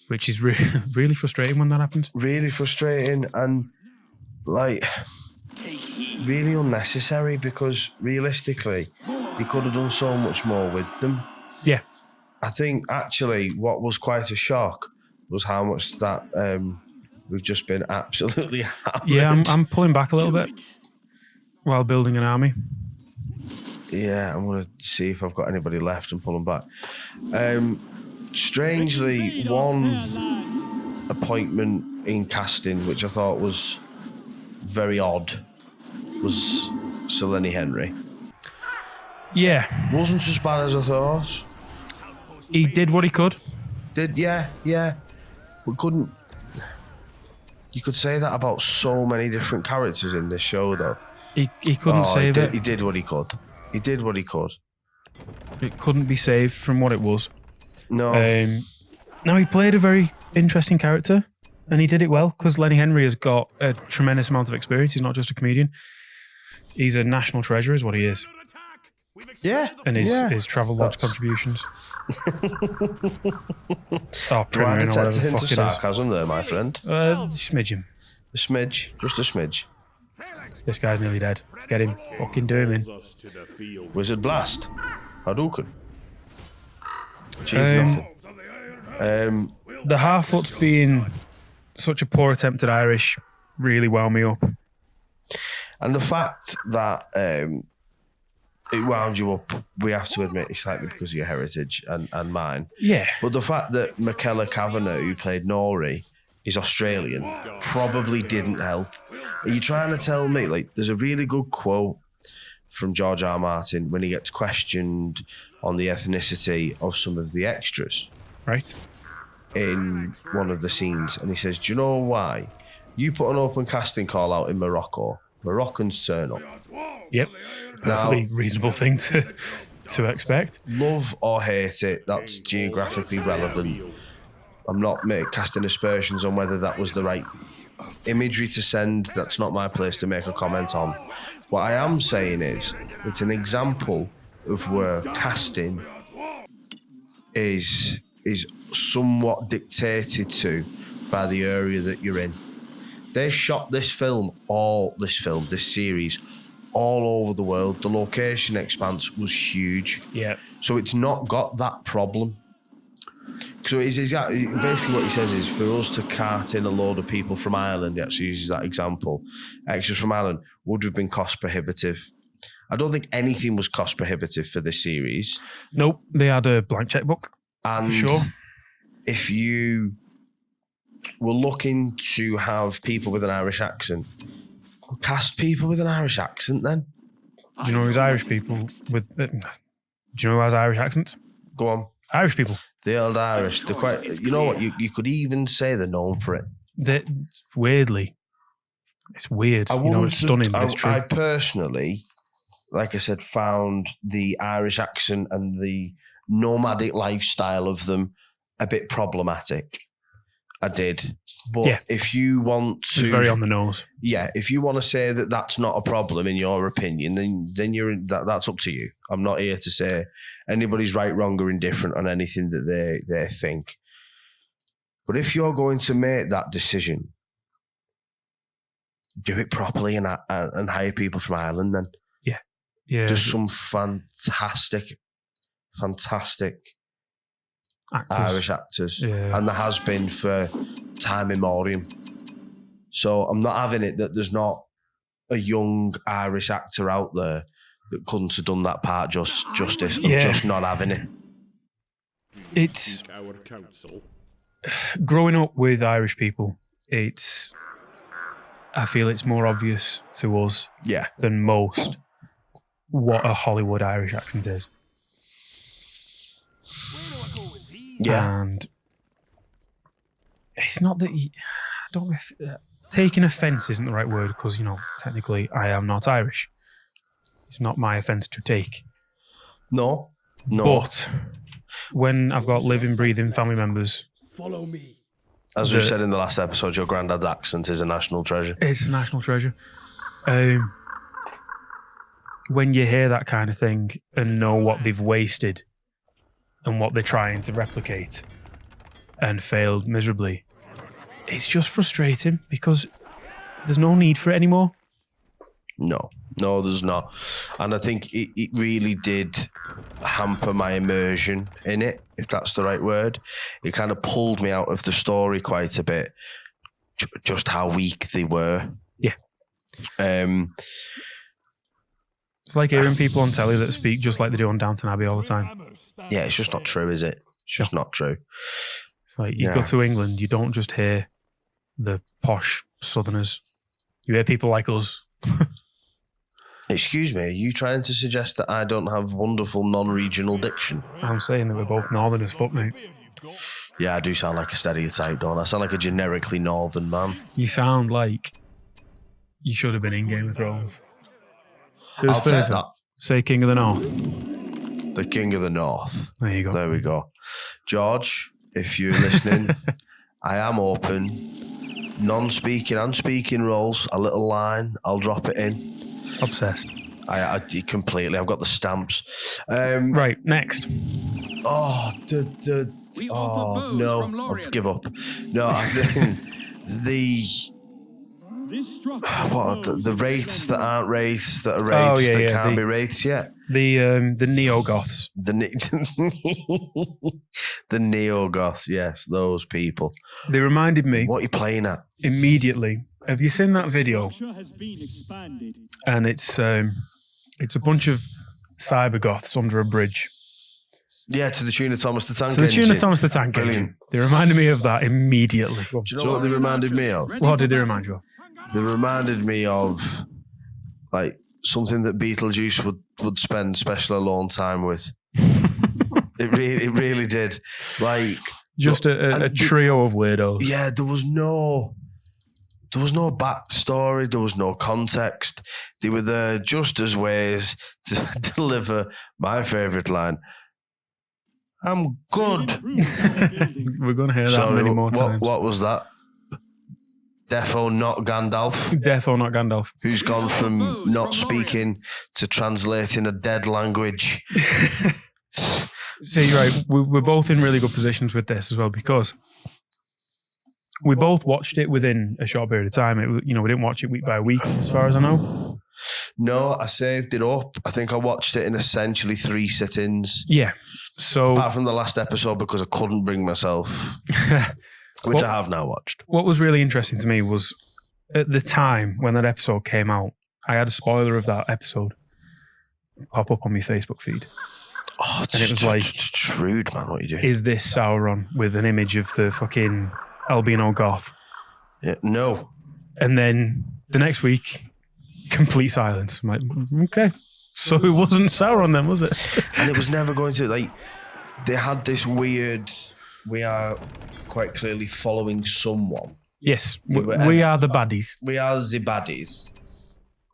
which is really frustrating when that happens. Really frustrating and like really unnecessary, because realistically, he could have done so much more with them. Yeah. I think actually what was quite a shock was how much that we've just been absolutely hammered. Yeah, I'm pulling back a little bit while building an army. Yeah, I'm going to see if I've got anybody left and pull them back. Strangely, one appointment in casting, which I thought was very odd, was Sir Lenny Henry. Yeah. Wasn't as bad as I thought. He did what he could. Yeah. We couldn't... You could say that about so many different characters in this show, though. He couldn't save it. He did what he could. He did what he could. It couldn't be saved from what it was. No. Now, he played a very interesting character, and he did it well, because Lenny Henry has got a tremendous amount of experience. He's not just a comedian. He's a national treasure, is what he is. Yeah. And his travel lodge contributions. Do I detect a hint of sarcasm there, my friend? Smidgen. A smidge. Just a smidge. This guy's nearly dead. Get him. Fucking do him in. Wizard Blast. Hadouken. Achieved nothing. The Harfoots being such a poor attempt at Irish really wound me up. And the fact that it wound you up, we have to admit, it's slightly because of your heritage and mine. Yeah. But the fact that Michaela Kavanagh, who played Nori, is Australian, probably didn't help. Are you trying to tell me, like, there's a really good quote from George R. Martin when he gets questioned on the ethnicity of some of the extras. Right. In one of the scenes. And he says, do you know why? You put an open casting call out in Morocco. Moroccans turn up. Yep. Perfectly reasonable thing to expect. Love or hate it, that's geographically relevant. I'm not casting aspersions on whether that was the right imagery to send. That's not my place to make a comment on. What I am saying is, it's an example of where casting is somewhat dictated to by the area that you're in. They shot this series, all over the world. The location expanse was huge. Yeah. So it's not got that problem. So it's exactly, basically what he says is, for us to cart in a load of people from Ireland, he actually uses that example, extras from Ireland, would have been cost prohibitive. I don't think anything was cost prohibitive for this series. Nope, they had a blank checkbook, and for sure. If you were looking to have people with an Irish accent, cast people with an Irish accent then. Do you know who's Irish people with... do you know who has Irish accents? Go on. Irish people. The old Irish. They're quite, you know what? You could even say they're known for it. Weirdly. It's weird. It's stunning, but it's true. I personally like I said, found the Irish accent and the nomadic lifestyle of them a bit problematic. I did. But if you want to... It's very on the nose. Yeah, if you want to say that that's not a problem in your opinion, then that's up to you. I'm not here to say anybody's right, wrong, or indifferent on anything that they think. But if you're going to make that decision, do it properly and hire people from Ireland then. Yeah. There's some fantastic Irish actors. Yeah. And there has been for time immemorial. So I'm not having it that there's not a young Irish actor out there that couldn't have done that part justice. I'm just not having it. It's growing up with Irish people, I feel it's more obvious to us than most what a Hollywood Irish accent is. Yeah. And it's not that I don't know if taking offence isn't the right word because, technically I am not Irish. It's not my offence to take. No. But when I've got living, breathing family members... Follow me. As we said in the last episode, your granddad's accent is a national treasure. It's a national treasure. When you hear that kind of thing and know what they've wasted and what they're trying to replicate and failed miserably, it's just frustrating because there's no need for it anymore. No, there's not. And I think it really did hamper my immersion in it, if that's the right word. It kind of pulled me out of the story quite a bit, just how weak they were. Yeah. It's like hearing people on telly that speak just like they do on Downton Abbey all the time. Yeah, it's just not true, is it? It's just not true. It's like you go to England, you don't just hear the posh Southerners. You hear people like us. Excuse me, are you trying to suggest that I don't have wonderful non-regional diction? I'm saying that we're both northern as fuck, mate. Yeah, I do sound like a stereotype, don't I? I sound like a generically northern man. You sound like you should have been in Game of Thrones. I'll take that. Say King of the North. The King of the North. There you go. There we go. George, if you're listening, I am open. Non-speaking and speaking roles, a little line, I'll drop it in. Obsessed. I completely. I've got the stamps. Right, next. Oh, no, I've give up. No, I think the wraiths that aren't wraiths that are wraiths that can't be wraiths yet. The neo-goths. The neo-goths, yes, those people. They reminded me. What are you playing at? Immediately. Have you seen that video? And it's a bunch of cyber goths under a bridge. Yeah, to the tune of Thomas the Tank Engine. To the tune Engine. of Thomas the Tank Engine. They reminded me of that immediately. Do you know what they reminded me of? What did they remind you of? They reminded me of like something that Beetlejuice would spend special alone time with. It really did. Like just a trio of weirdos. Yeah, there was no backstory. There was no context. They were there just as ways to deliver my favourite line. I'm good. We're going to hear that many more times. What was that? Defo not Gandalf. Defo not Gandalf. Who's gone from not speaking to translating a dead language. So you're right. We're both in really good positions with this as well because we both watched it within a short period of time. We didn't watch it week by week, as far as I know. No, I saved it up. I think I watched it in essentially 3 sit-ins. Yeah. So apart from the last episode because I couldn't bring myself, which I have now watched. What was really interesting to me was at the time when that episode came out, I had a spoiler of that episode pop up on my Facebook feed. Oh, and it was like, it's rude, man. What are you doing? Is this Sauron with an image of the fucking albino goth? Yeah, no. And then the next week, complete silence. I'm like, okay. So it wasn't Sauron then, was it? And it was never going to, like, they had this weird, we are quite clearly following someone. Yes, we are the baddies. We are the baddies.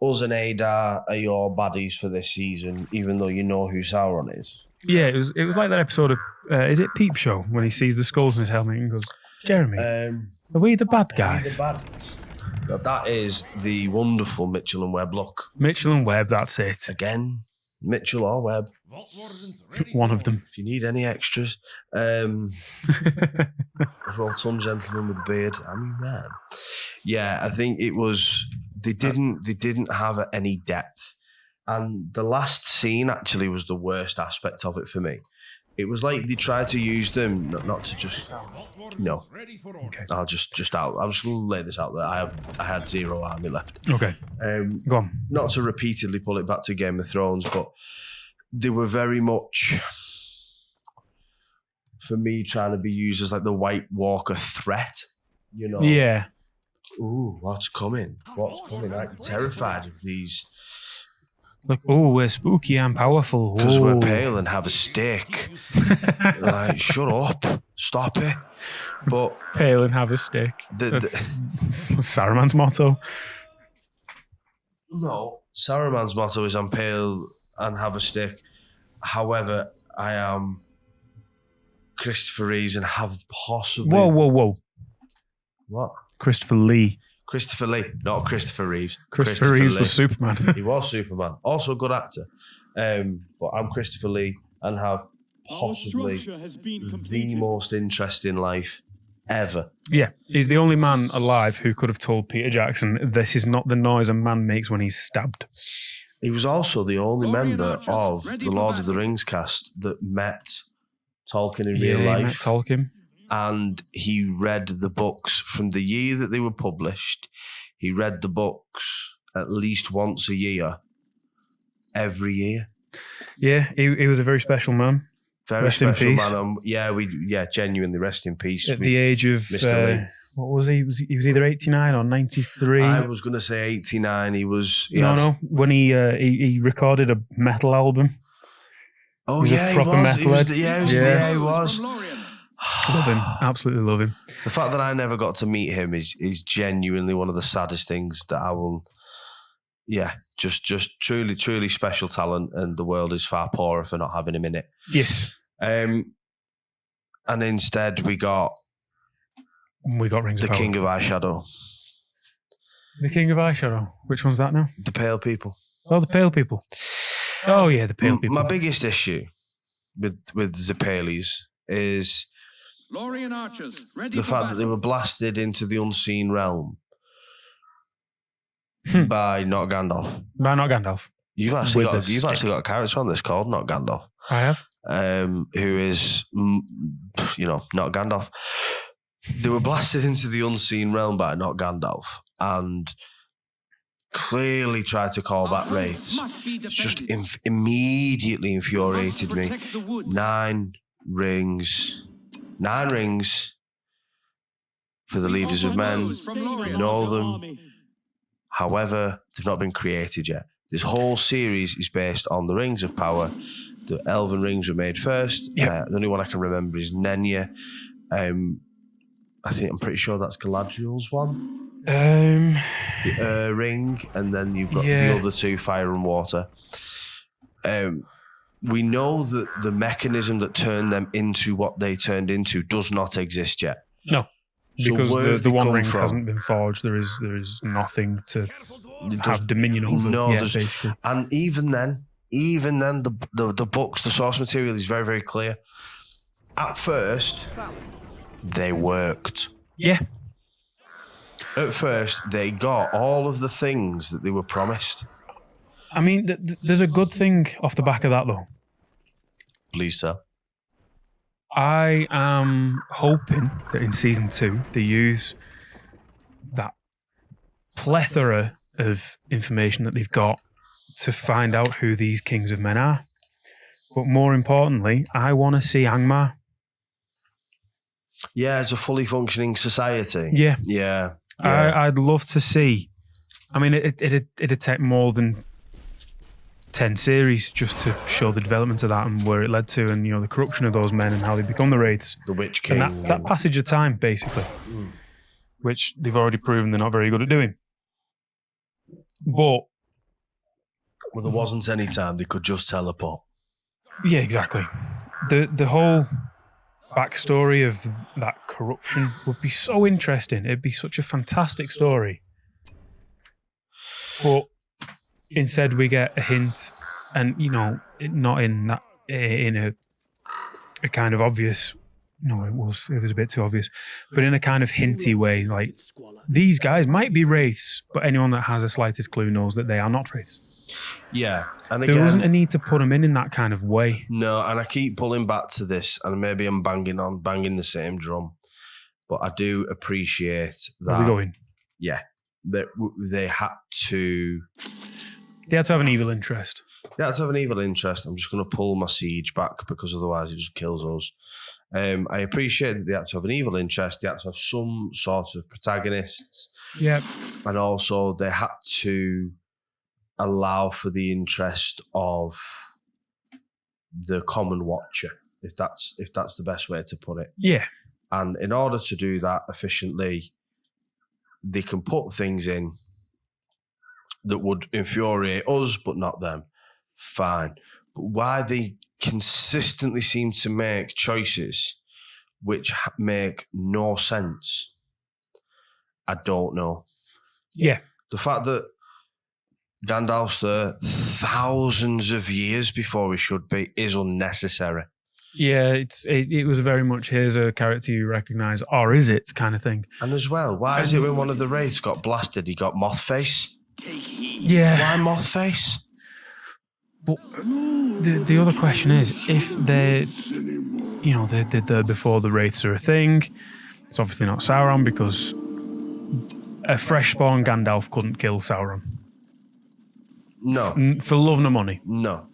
us and Adar are your baddies for this season, even though you know who Sauron is. Yeah, it was like that episode of is it Peep Show when he sees the skulls in his helmet and goes, Jeremy, are we the bad guys? The baddies. But that is the wonderful Mitchell and Webb look. Mitchell and Webb, that's it. Again, Mitchell or Webb. One of them. If you need any extras. Rotund gentleman with a beard. I mean, man. Yeah, I think it was... They didn't have any depth. And the last scene actually was the worst aspect of it for me. It was like they tried to use them, not to just... No. Okay. I'm just going to lay this out there. I had 0 army left. Okay. Go on. Not to repeatedly pull it back to Game of Thrones, but they were very much, for me, trying to be used as like the White Walker threat. You know? Yeah. Ooh, what's coming? I'm terrified of these. Like, oh, we're spooky and powerful. Because we're pale and have a stick. Like, shut up. Stop it. But pale and have a stick. That's Saruman's motto. No, Saruman's motto is I'm pale and have a stick. However, I am Christopher Reeves and have possibly... Whoa. What? Christopher Lee, not Christopher Reeves. Christopher Reeves Lee. was Superman. He was Superman. Also a good actor. But I'm Christopher Lee and have possibly the most interesting life ever. Yeah, he's the only man alive who could have told Peter Jackson, this is not the noise a man makes when he's stabbed. He was also the only member of the Lord of the Rings cast that met Tolkien in real life. He met Tolkien. And he read the books from the year that they were published. He read the books at least once a year, every year. Yeah, he was a very special man. Very rest special in peace. man. Genuinely rest in peace. At the age of what was he? He was either 89 or 93. I was going to say 89. He was. No. When he recorded a metal album. Oh yeah, he was. He was. Love him, absolutely love him. The fact that I never got to meet him is genuinely one of the saddest things that I will. Yeah, just truly special talent, and the world is far poorer for not having him in it. Yes. And instead we got Rings of Power. The King of Eyeshadow. The King of Eyeshadow. Which one's that now? The Pale People. Oh, the Pale People. Oh yeah, the Pale People. My biggest issue with the Paleys is the fact that they were blasted into the unseen realm by not Gandalf. By not Gandalf. You've actually got a character on this called Not Gandalf. I have. Who is, not Gandalf. They were blasted into the unseen realm by not Gandalf and clearly tried to call back raids. It's just immediately infuriated me. 9 rings for the leaders of men. We know them. However, they've not been created yet. This whole series is based on the Rings of Power. The Elven Rings were made first. Yep. The only one I can remember is Nenya. I'm pretty sure that's Galadriel's one. The ring, and then you've got the other 2, fire and water. We know that the mechanism that turned them into what they turned into does not exist yet. No, because the One Ring hasn't been forged. There is nothing to have dominion over. No, basically. And even then, the books, the source material is very, very clear. At first, they worked. Yeah. At first, they got all of the things that they were promised. I mean, there's a good thing off the back of that, though. Please, sir. I am hoping that in season 2 they use that plethora of information that they've got to find out who these kings of men are. But more importantly, I want to see Angmar. Yeah, it's a fully functioning society. Yeah. I'd love to see. I mean, it'd take more than 10 series just to show the development of that and where it led to, and the corruption of those men and how they become the Wraiths. The Witch King. And that passage of time, basically, which they've already proven they're not very good at doing. But Well, there wasn't any time. They could just teleport. Yeah, exactly. The whole backstory of that corruption would be so interesting. It'd be such a fantastic story. But instead, we get a hint, and not in that in a kind of obvious. No, it was a bit too obvious, but in a kind of hinty way, like these guys might be wraiths, but anyone that has the slightest clue knows that they are not wraiths. Yeah, and again, there wasn't a need to put them in that kind of way. No, and I keep pulling back to this, and maybe I'm banging the same drum, but I do appreciate that. Where are we going? Yeah, they had to. They had to have an evil interest. They had to have an evil interest. I'm just going to pull my siege back because otherwise it just kills us. I appreciate that they had to have an evil interest. They had to have some sort of protagonists. Yeah, and also they had to allow for the interest of the common watcher, if that's the best way to put it. Yeah. And in order to do that efficiently, they can put things in that would infuriate us, but not them. Fine. But why they consistently seem to make choices which make no sense, I don't know. Yeah. The fact that Gandalf's there thousands of years before he should be is unnecessary. Yeah, it was very much, here's a character you recognise, or is it kind of thing. And as well, why is it when one of the wraiths got blasted, he got moth face? Yeah. Why moth face? But the other question is, if they're there before the wraiths are a thing, it's obviously not Sauron because a fresh spawn Gandalf couldn't kill Sauron. No. For love nor money. No.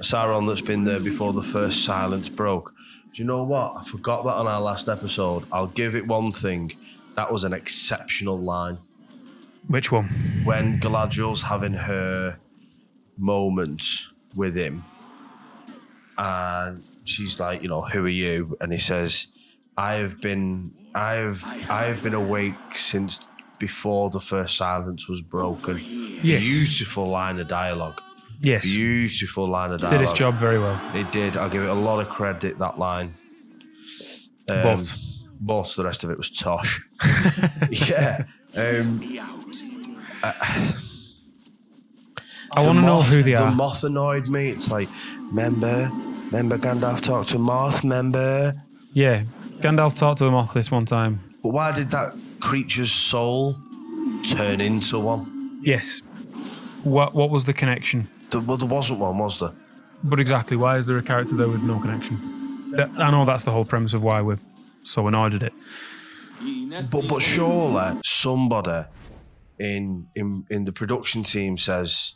A Sauron that's been there before the first silence broke. Do you know what? I forgot that on our last episode. I'll give it one thing. That was an exceptional line. Which one? When Galadriel's having her moment with him and she's like, who are you? And he says, I have been awake since before the first silence was broken. Yes. Beautiful line of dialogue. Yes. Beautiful line of dialogue. Did its job very well. It did. I'll give it a lot of credit, that line. But the rest of it was tosh. Yeah. I want to know who they are. The moth annoyed me. It's like, remember Gandalf talked to a moth, remember? Yeah, Gandalf talked to a moth this one time. But why did that creature's soul turn into one? Yes. What was the connection? There wasn't one, was there? But exactly, why is there a character there with no connection? I know that's the whole premise of why we're so annoyed at it. But surely somebody in the production team says,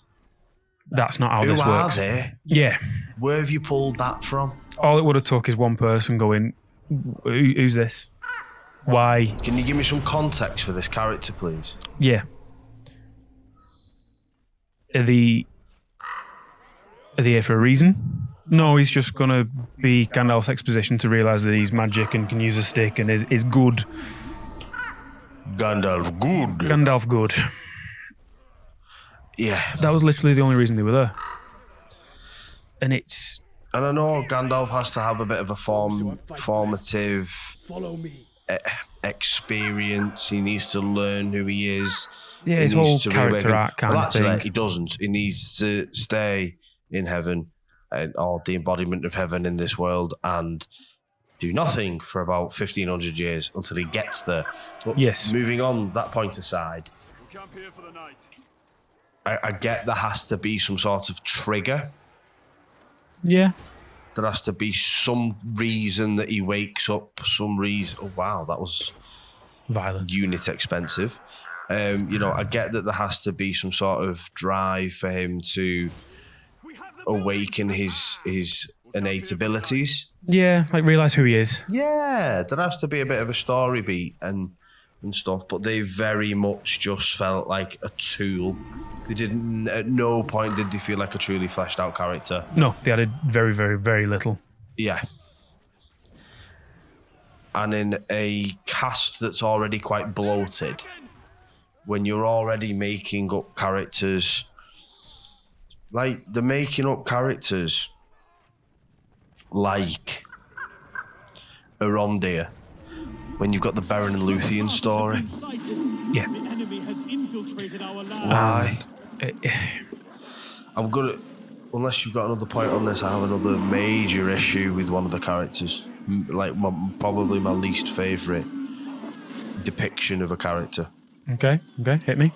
that's not how this works. Who are they? Yeah. Where have you pulled that from? All it would have took is one person going, who's this? Why? Can you give me some context for this character, please? Yeah. Are they here for a reason? No, he's just going to be Gandalf's exposition to realise that he's magic and can use a stick and is good. Gandalf good. Gandalf good. Yeah. That was literally the only reason they were there. And I know Gandalf has to have a bit of a formative experience. He needs to learn who he is. Yeah, his whole character arc kind of thing. He doesn't. He needs to stay in heaven, or the embodiment of heaven in this world, and do nothing for about 1,500 years until he gets there. But yes. Moving on, that point aside, I get there has to be some sort of trigger. Yeah. There has to be some reason that he wakes up, some reason. Oh, wow, that was violent. Unit expensive. I get that there has to be some sort of drive for him to awaken his innate abilities. Yeah, like realise who he is. Yeah, there has to be a bit of a story beat and stuff, but they very much just felt like a tool. They didn't, at no point did they feel like a truly fleshed out character. No, they added very, very, very little. Yeah. And in a cast that's already quite bloated, when you're already making up characters Like, they're making up characters like Arondir when you've got the Beren and Luthien story. Yeah. The enemy has infiltrated our land. Why? Uh, I'm gonna, unless you've got another point on this, I have another major issue with one of the characters. Like, probably my least favourite depiction of a character. Okay, hit me.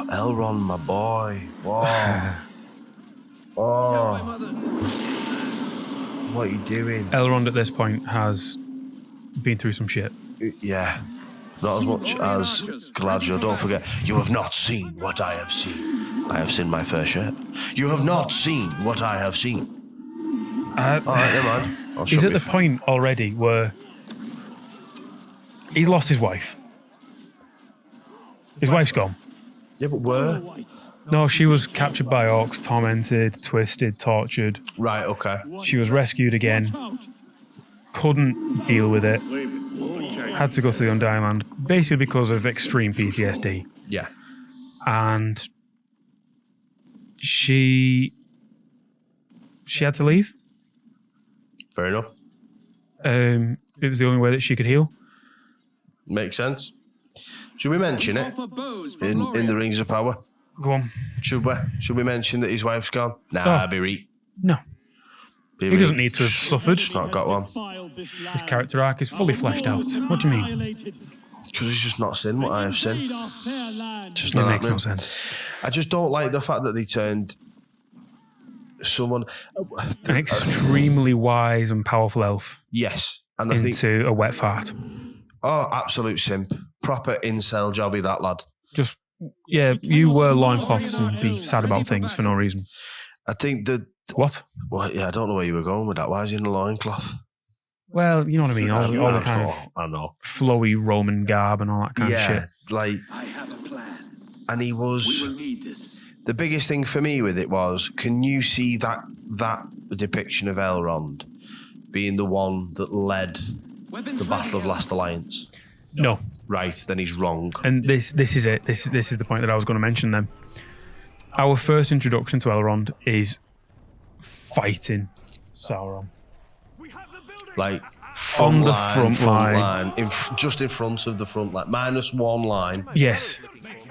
Elrond, my boy. Whoa. Oh. What are you doing? Elrond at this point has been through some shit. Yeah. Not as much as Galadriel. Don't forget, you have not seen what I have seen. I have seen my fair share. You have not seen what I have seen. All right, never mind. He's at the point already where he's lost his wife. His wife's gone. Yeah, but where? No, she was captured by orcs, tormented, twisted, tortured. Right, okay. She was rescued again. Couldn't deal with it. Had to go to the Undying Land, basically because of extreme PTSD. Yeah. And she had to leave. Fair enough. It was the only way that she could heal. Makes sense. Should we mention it in the Rings of Power? Go on. Should we mention that his wife's gone? Nah, be reet. No. He doesn't need to have suffered. Not got one. His character arc is fully fleshed out. What do you mean? Because he's just not seen what I have seen. Just It not makes no happening. sense. I just don't like the fact that they turned someone. An extremely wise and powerful elf Yes, and I think into a wet fart. absolute simp, proper incel jobby that lad. Just, yeah, you wear loincloths and be sad about things for no reason. I think that. What? Well, yeah, I don't know where you were going with that. Why is he in a loincloth? Well, you know what I mean. All the kind of I know. flowy Roman garb and all that kind of shit. Like. I have a plan. And he was. We will need this. The biggest thing for me with it was, can you see that depiction of Elrond being the one that led the Battle of Last Alliance? No. Right, then he's wrong. And this is it. This is the point that I was going to mention then. Our first introduction to Elrond is fighting Sauron. Like, On the front line. Just in front of the front line. -1 line. Yes.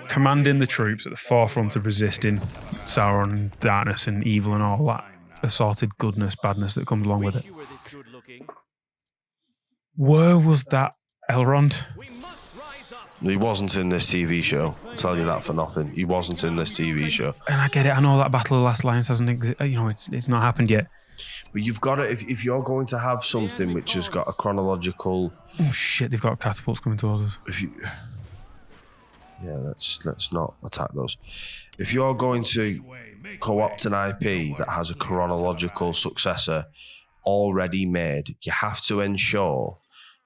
Commanding the troops at the forefront of resisting Sauron and darkness and evil and all that assorted goodness, badness that comes along with it. Where was that Elrond? He wasn't in this TV show. I'll tell you that for nothing. He wasn't in this TV show. And I get it. I know that Battle of the Last Alliance hasn't existed. You know, it's not happened yet. But you've got to, if you're going to have something which has got a chronological. Oh shit! They've got catapults coming towards us. Yeah, let's not attack those. If you're going to co-opt an IP that has a chronological successor already made, you have to ensure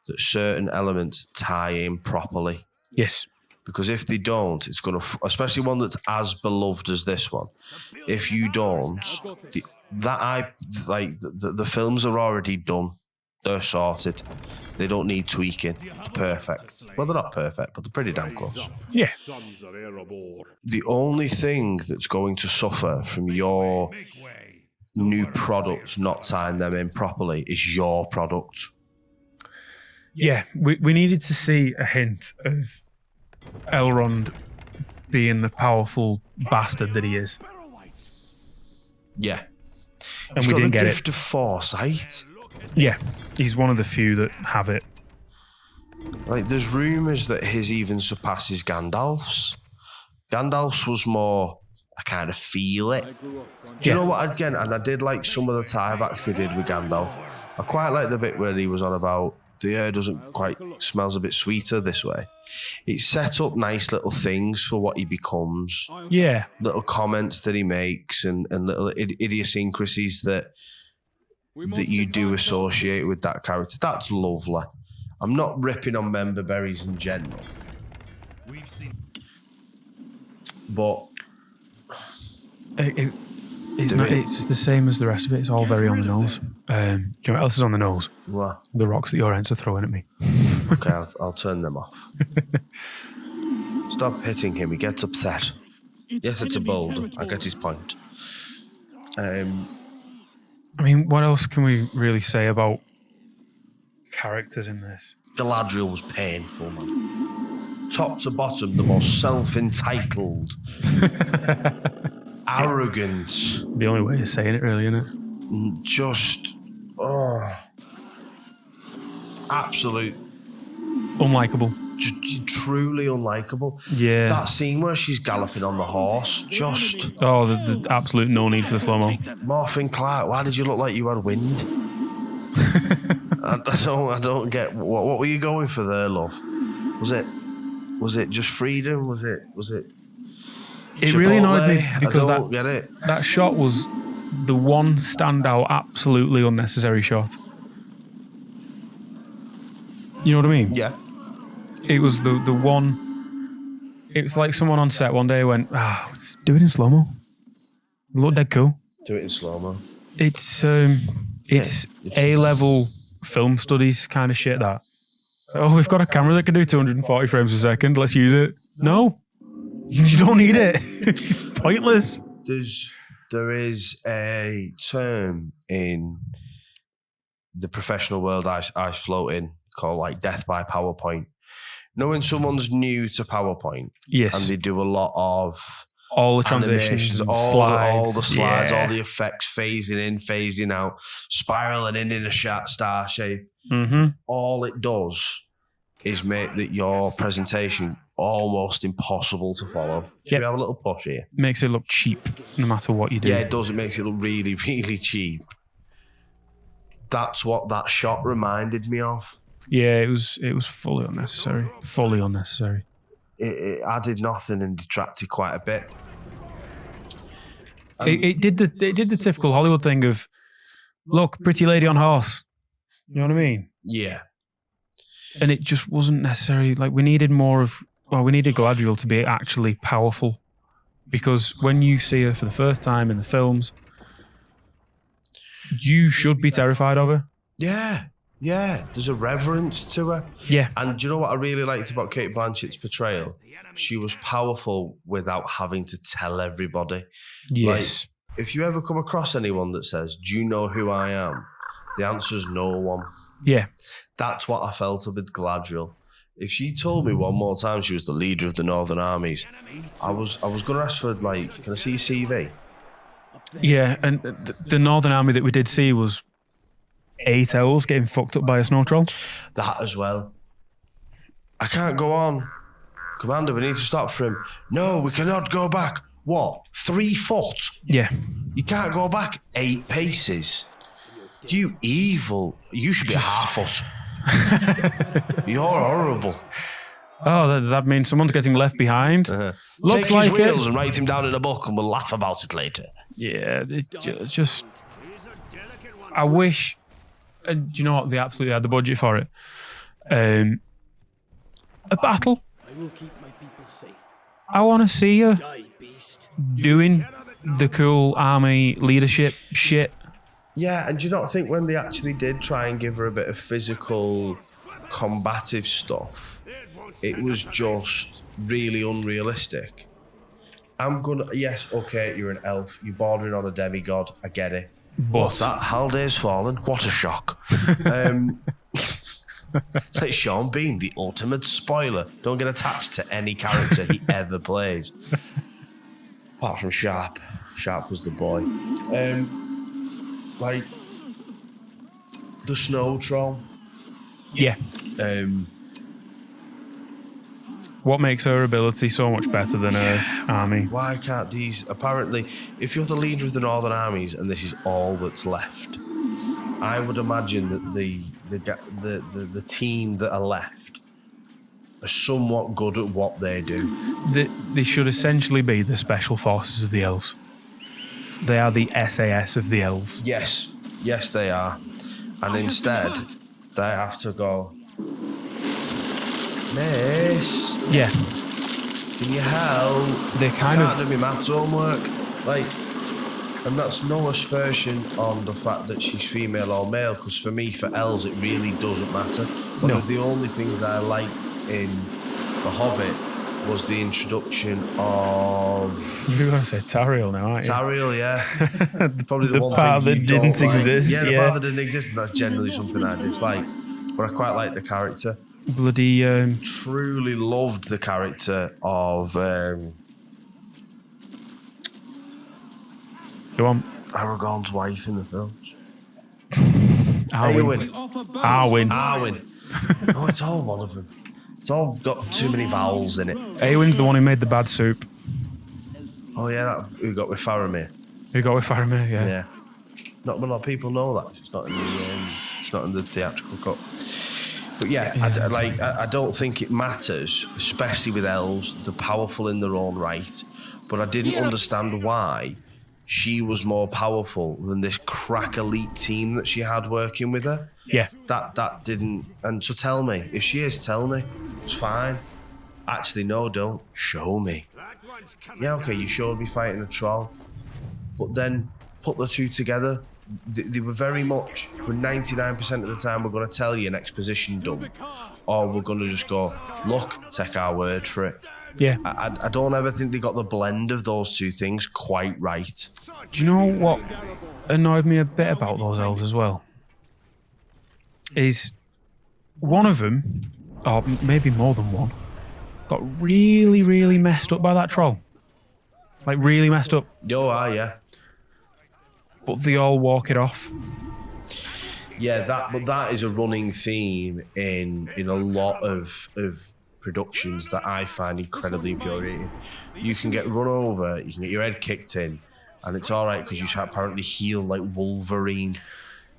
that certain elements tie in properly. Yes. Because if they don't, it's going to, especially one that's as beloved as this one. If you don't, the films are already done. They're sorted. They don't need tweaking. They're perfect. Well, they're not perfect, but they're pretty damn close. Yeah. The only thing that's going to suffer from your new product not tying them in properly is your product. Yeah, we needed to see a hint of Elrond being the powerful bastard that he is. Yeah. And we didn't get it. Gift of foresight. Yeah, he's one of the few that have it. Like, there's rumours that his even surpasses Gandalf's. Gandalf's was more, I kind of feel it. Do you know what, again, and I did like some of the tiebacks they did with Gandalf. I quite like the bit where he was on about, the air doesn't quite, smells a bit sweeter this way. It set up nice little things for what he becomes. Yeah. Little comments that he makes and little idiosyncrasies that you do associate with that character. That's lovely. I'm not ripping on member berries in general. But it's the same as the rest of it. It's all very on the nose. Do you know what else is on the nose? What? The rocks that your ents are throwing at me. Okay, I'll turn them off. Stop hitting him. He gets upset. Yes, it's a enemy boulder. I territory. get his point. I mean, what else can we really say about characters in this? Galadriel was painful, man. Top to bottom, the most self-entitled, arrogant, The only way of saying it, really, isn't it? just absolute, Unlikable. just truly unlikable. Yeah. That scene where she's galloping on the horse, just Oh, the absolute no need for the slow mo. Morphin Clark. Why did you look like you had wind? I don't get what were you going for there, love? Was it just freedom? Was it? It really annoyed me Chipotle? because I don't get it. that shot was the one standout, absolutely unnecessary shot. You know what I mean? Yeah. It was the one. It was like someone on set one day went, let's do it in slow mo. Look dead cool. Do it in slow mo. It's A-level film studies kind of shit. That we've got a camera that can do 240 frames a second. Let's use it. No, you don't need it. It's pointless. There is a term in the professional world I float in called like death by PowerPoint. Knowing someone's new to PowerPoint, Yes, and they do a lot of all the transitions, animations, and all slides, the slides, yeah. all the effects, phasing in, phasing out, spiraling in a star shape. Mm-hmm. All it does is make that your presentation almost impossible to follow. Should Yep. we have a little push here? Makes it look cheap, no matter what you do. Yeah, it does. It makes it look really, really cheap. That's what that shot reminded me of. Yeah, it was fully unnecessary. Fully unnecessary. It added nothing and detracted quite a bit. It did the typical Hollywood thing of, look, pretty lady on horse. You know what I mean? Yeah. And it just wasn't necessary. Like we needed Galadriel to be actually powerful, because when you see her for the first time in the films, you should be terrified of her. Yeah. Yeah. There's a reverence to her. Yeah. And do you know what I really liked about Cate Blanchett's portrayal? She was powerful without having to tell everybody. Yes. Like, if you ever come across anyone that says, "Do you know who I am?" The answer's no one. Yeah. That's what I felt with Galadriel. If she told me one more time she was the leader of the Northern armies, I was going to ask for, like, can I see your CV? Yeah. And the Northern Army that we did see was 8 elves getting fucked up by a snow troll. That as well. I can't go on. Commander, we need to stop for him. No, we cannot go back. What? 3 foot? Yeah. You can't go back 8 paces. You evil. You should be a half foot. You're horrible. Oh, does that mean someone's getting left behind? Looks Take like his wheels it. and write him down in a book and we'll laugh about it later. Yeah, it just. I wish. And do you know what? They absolutely had the budget for it. A battle. I will keep my people safe. I want to see her Die, beast. doing the cool army leadership shit. Yeah, and do you not think when they actually did try and give her a bit of physical, combative stuff, it was just really unrealistic? Yes, okay, you're an elf, you're bordering on a demigod, I get it. What's that? Haldair's fallen? What a shock. It's like Sean Bean, the ultimate spoiler. Don't get attached to any character he ever plays. Apart from Sharp. Sharp was the boy. Like, the snow troll. Yeah. What makes her ability so much better than her army? Why can't these... Apparently, if you're the leader of the Northern armies and this is all that's left, I would imagine that the team that are left are somewhat good at what they do. They should essentially be the special forces of the elves. They are the SAS of the elves. Yes, they are. And instead, they have to go, Miss, Yeah. can you help? They kind Can't of. do my maths homework. Like, and that's no aspersion on the fact that she's female or male, because for me, for elves, it really doesn't matter. One of the only things I liked in The Hobbit was the introduction of You're going to say Tariel now, aren't you? Tariel, yeah. Probably the The one part thing that you didn't don't like. exist, Yeah, the yeah. part that didn't exist, and that's generally something I dislike. But I quite like the character. Bloody... Truly loved the character of go on. Aragorn's wife in the films. Arwen. Arwen. Oh, it's all one of them. It's all got too many vowels in it. Eowyn's the one who made the bad soup. Oh yeah, who got with Faramir? Who got with Faramir, yeah. Yeah. Not a lot of people know that. It's not in the theatrical cut. But yeah, I don't think it matters, especially with elves. They're powerful in their own right. But I didn't understand why she was more powerful than this crack elite team that she had working with her. Yeah. That didn't. And so tell me, if she is, tell me. It's fine. Actually, no, don't. Show me. Yeah, okay, you showed me fighting a troll. But then put the two together. They were very much, for 99% of the time, we're going to tell you an exposition dump, or we're going to just go, look, take our word for it. Yeah. I don't ever think they got the blend of those two things quite right. Do you know what annoyed me a bit about those elves as well? Is one of them, or maybe more than one, got really, really messed up by that troll. Like, really messed up. Yeah. But they all walk it off. Yeah, that is a running theme in a lot of productions that I find incredibly infuriating. You can get run over, you can get your head kicked in, and it's all right because you apparently heal like Wolverine.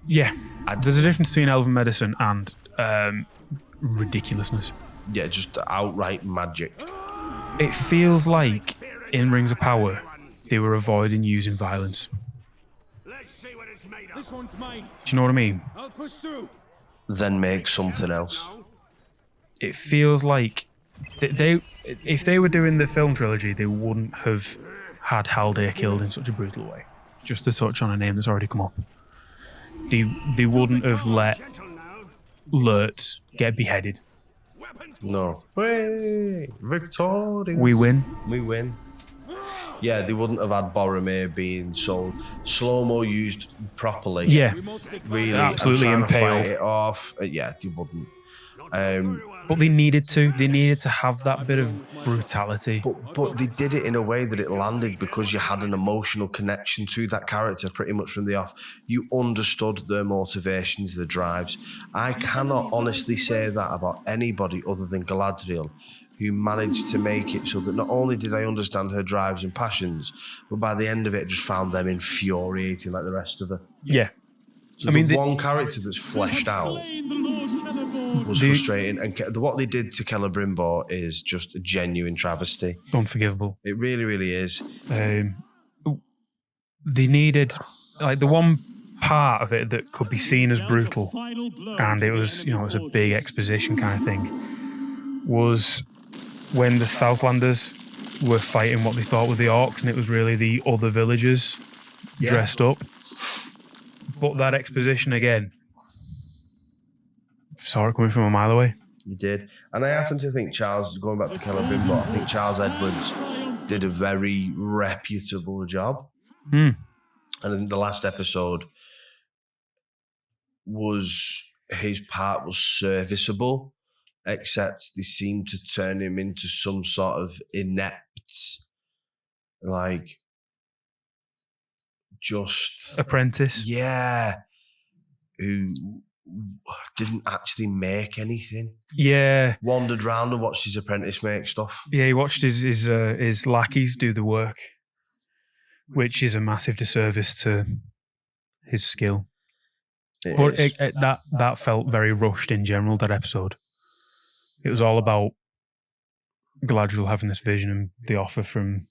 Yeah, there's a difference between elven medicine and ridiculousness. Yeah, just outright magic. It feels like in Rings of Power, they were avoiding using violence. This one's mine. Do you know what I mean? I'll push through. Then make something else. It feels like they if they were doing the film trilogy, they wouldn't have had Haldir killed in such a brutal way. Just to touch on a name that's already come up. They wouldn't have let Lurtz get beheaded. No. Way, victorious. We win. We win. Yeah, they wouldn't have had Boromir being so slow-mo used properly. Yeah. Really, Absolutely and trying to impaled. fight it off. Yeah, they wouldn't. But they needed to. They needed to have that bit of brutality. But they did it in a way that it landed because you had an emotional connection to that character pretty much from the off. You understood their motivations, their drives. I cannot honestly say that about anybody other than Galadriel, who managed to make it so that not only did I understand her drives and passions, but by the end of it, I just found them infuriating like the rest of her. Yeah. So one character that's fleshed out was frustrating, and what they did to Celebrimbor is just a genuine travesty. Unforgivable. It really, really is. They needed, like, the one part of it that could be seen as brutal, and it was, it was a big exposition kind of thing, was when the Southlanders were fighting what they thought were the orcs, and it was really the other villagers dressed up. But that exposition again, saw it coming from a mile away. You did. And I happen to think Charles, going back to Celebrimbor, I think Charles Edwards did a very reputable job. And I think the last episode his part was serviceable, except they seemed to turn him into some sort of inept, like, just apprentice. Yeah. Who didn't actually make anything. Yeah. Wandered around and watched his apprentice make stuff. Yeah, he watched his lackeys do the work, which is a massive disservice to his skill. That felt very rushed in general, that episode. It was all about Galadriel having this vision and the offer from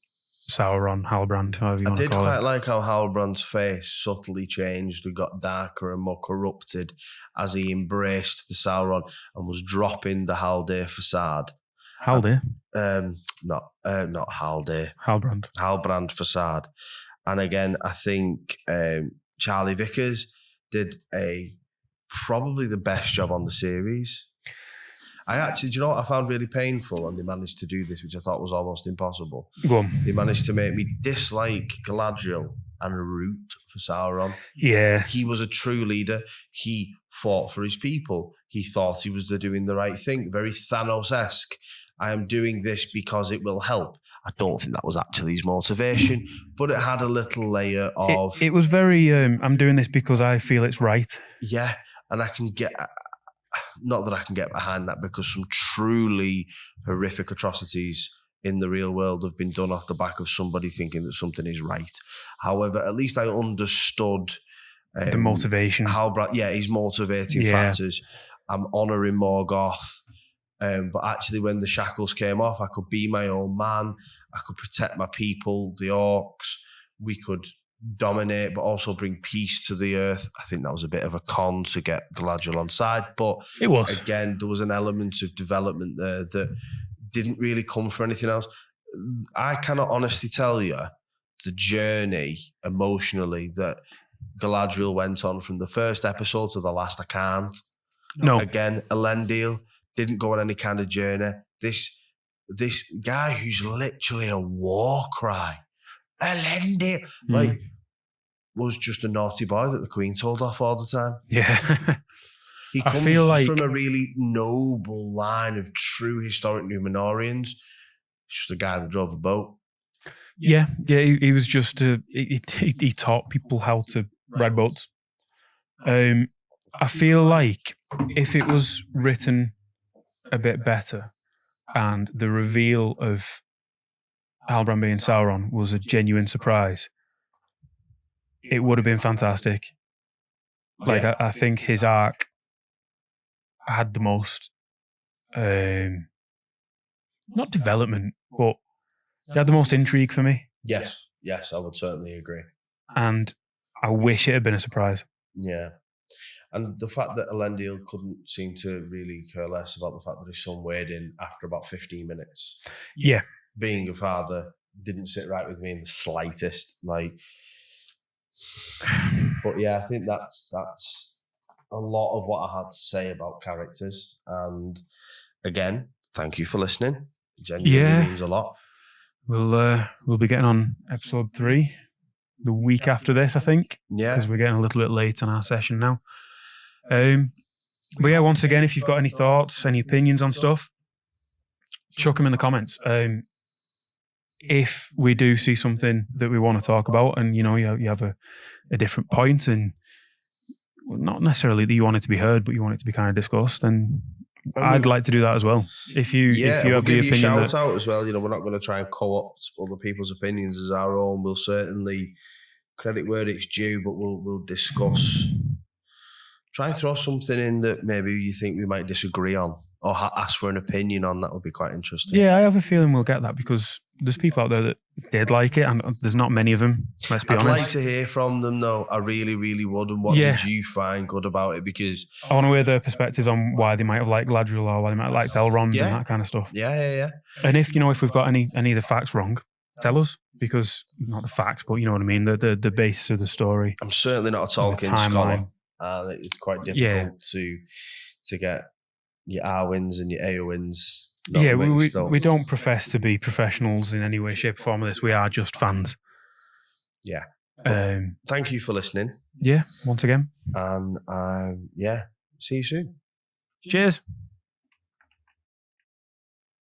Sauron, Halbrand, however you want to call it. I did quite like how Halbrand's face subtly changed and got darker and more corrupted as he embraced the Sauron and was dropping the Haldir facade. Haldir? Not Haldir. Halbrand. Halbrand facade. And again, I think Charlie Vickers did probably the best job on the series. I actually, do you know what I found really painful? And they managed to do this, which I thought was almost impossible. Go on. They managed to make me dislike Galadriel and root for Sauron. Yeah. He was a true leader. He fought for his people. He thought he was doing the right thing. Very Thanos-esque. I am doing this because it will help. I don't think that was actually his motivation, but it had a little layer of... It was very, I'm doing this because I feel it's right. Yeah, and I can get... Not that I can get behind that, because some truly horrific atrocities in the real world have been done off the back of somebody thinking that something is right. However, at least I understood... the motivation. His motivating factors. I'm honouring Morgoth. But actually, when the shackles came off, I could be my own man. I could protect my people, the orcs. We could dominate, but also bring peace to the earth. I think that was a bit of a con to get Galadriel on side. But it was. Again, there was an element of development there that didn't really come from anything else. I cannot honestly tell you the journey emotionally that Galadriel went on from the first episode to the last. I can't. No. Again, Elendil didn't go on any kind of journey. This guy who's literally a war cry, Elendil, was just a naughty boy that the Queen told off all the time. Yeah. He comes from a really noble line of true historic Númenóreans. He's just a guy that drove a boat. Yeah. He was just he taught people how to ride boats. I feel like if it was written a bit better and the reveal of Halbrand being Sauron was a genuine surprise, it would have been fantastic. Like, yeah. I think his arc had the most, not development, but it had the most intrigue for me. Yes, I would certainly agree. And I wish it had been a surprise. Yeah. And the fact that Elendil couldn't seem to really care less about the fact that his son weighed in after about 15 minutes. Yeah. Being a father didn't sit right with me in the slightest. But yeah, I think that's a lot of what I had to say about characters. And again, thank you for listening. It genuinely means a lot. We'll be getting on episode 3 the week after this, I think. Yeah. Because we're getting a little bit late on our session now. But yeah, once again, if you've got any thoughts, any opinions on stuff, chuck them in the comments. If we do see something that we want to talk about, and you have a different point, and not necessarily that you want it to be heard, but you want it to be kind of discussed, and I'd like to do that as well. If you have the opinion, shout out as well. We're not going to try and co-opt other people's opinions as our own. We'll certainly credit where it's due, but we'll discuss. Try and throw something in that maybe you think we might disagree on, or ask for an opinion on. That would be quite interesting. Yeah, I have a feeling we'll get that, because there's people out there that did like it, and there's not many of them. Let's be honest. I'd like to hear from them, though. I really, really would. And what did you find good about it? Because I want to hear their perspectives on why they might have liked Galadriel or why they might have liked Elrond and that kind of stuff. Yeah. And if we've got any of the facts wrong, tell us, because not the facts, but you know what I mean, the basis of the story. I'm certainly not a Tolkien scholar. It's quite difficult to get your Arwyns and your Eowyns. Yeah, we don't profess to be professionals in any way, shape, or form of this. We are just fans. Yeah. Thank you for listening. Yeah, once again. And see you soon. Cheers.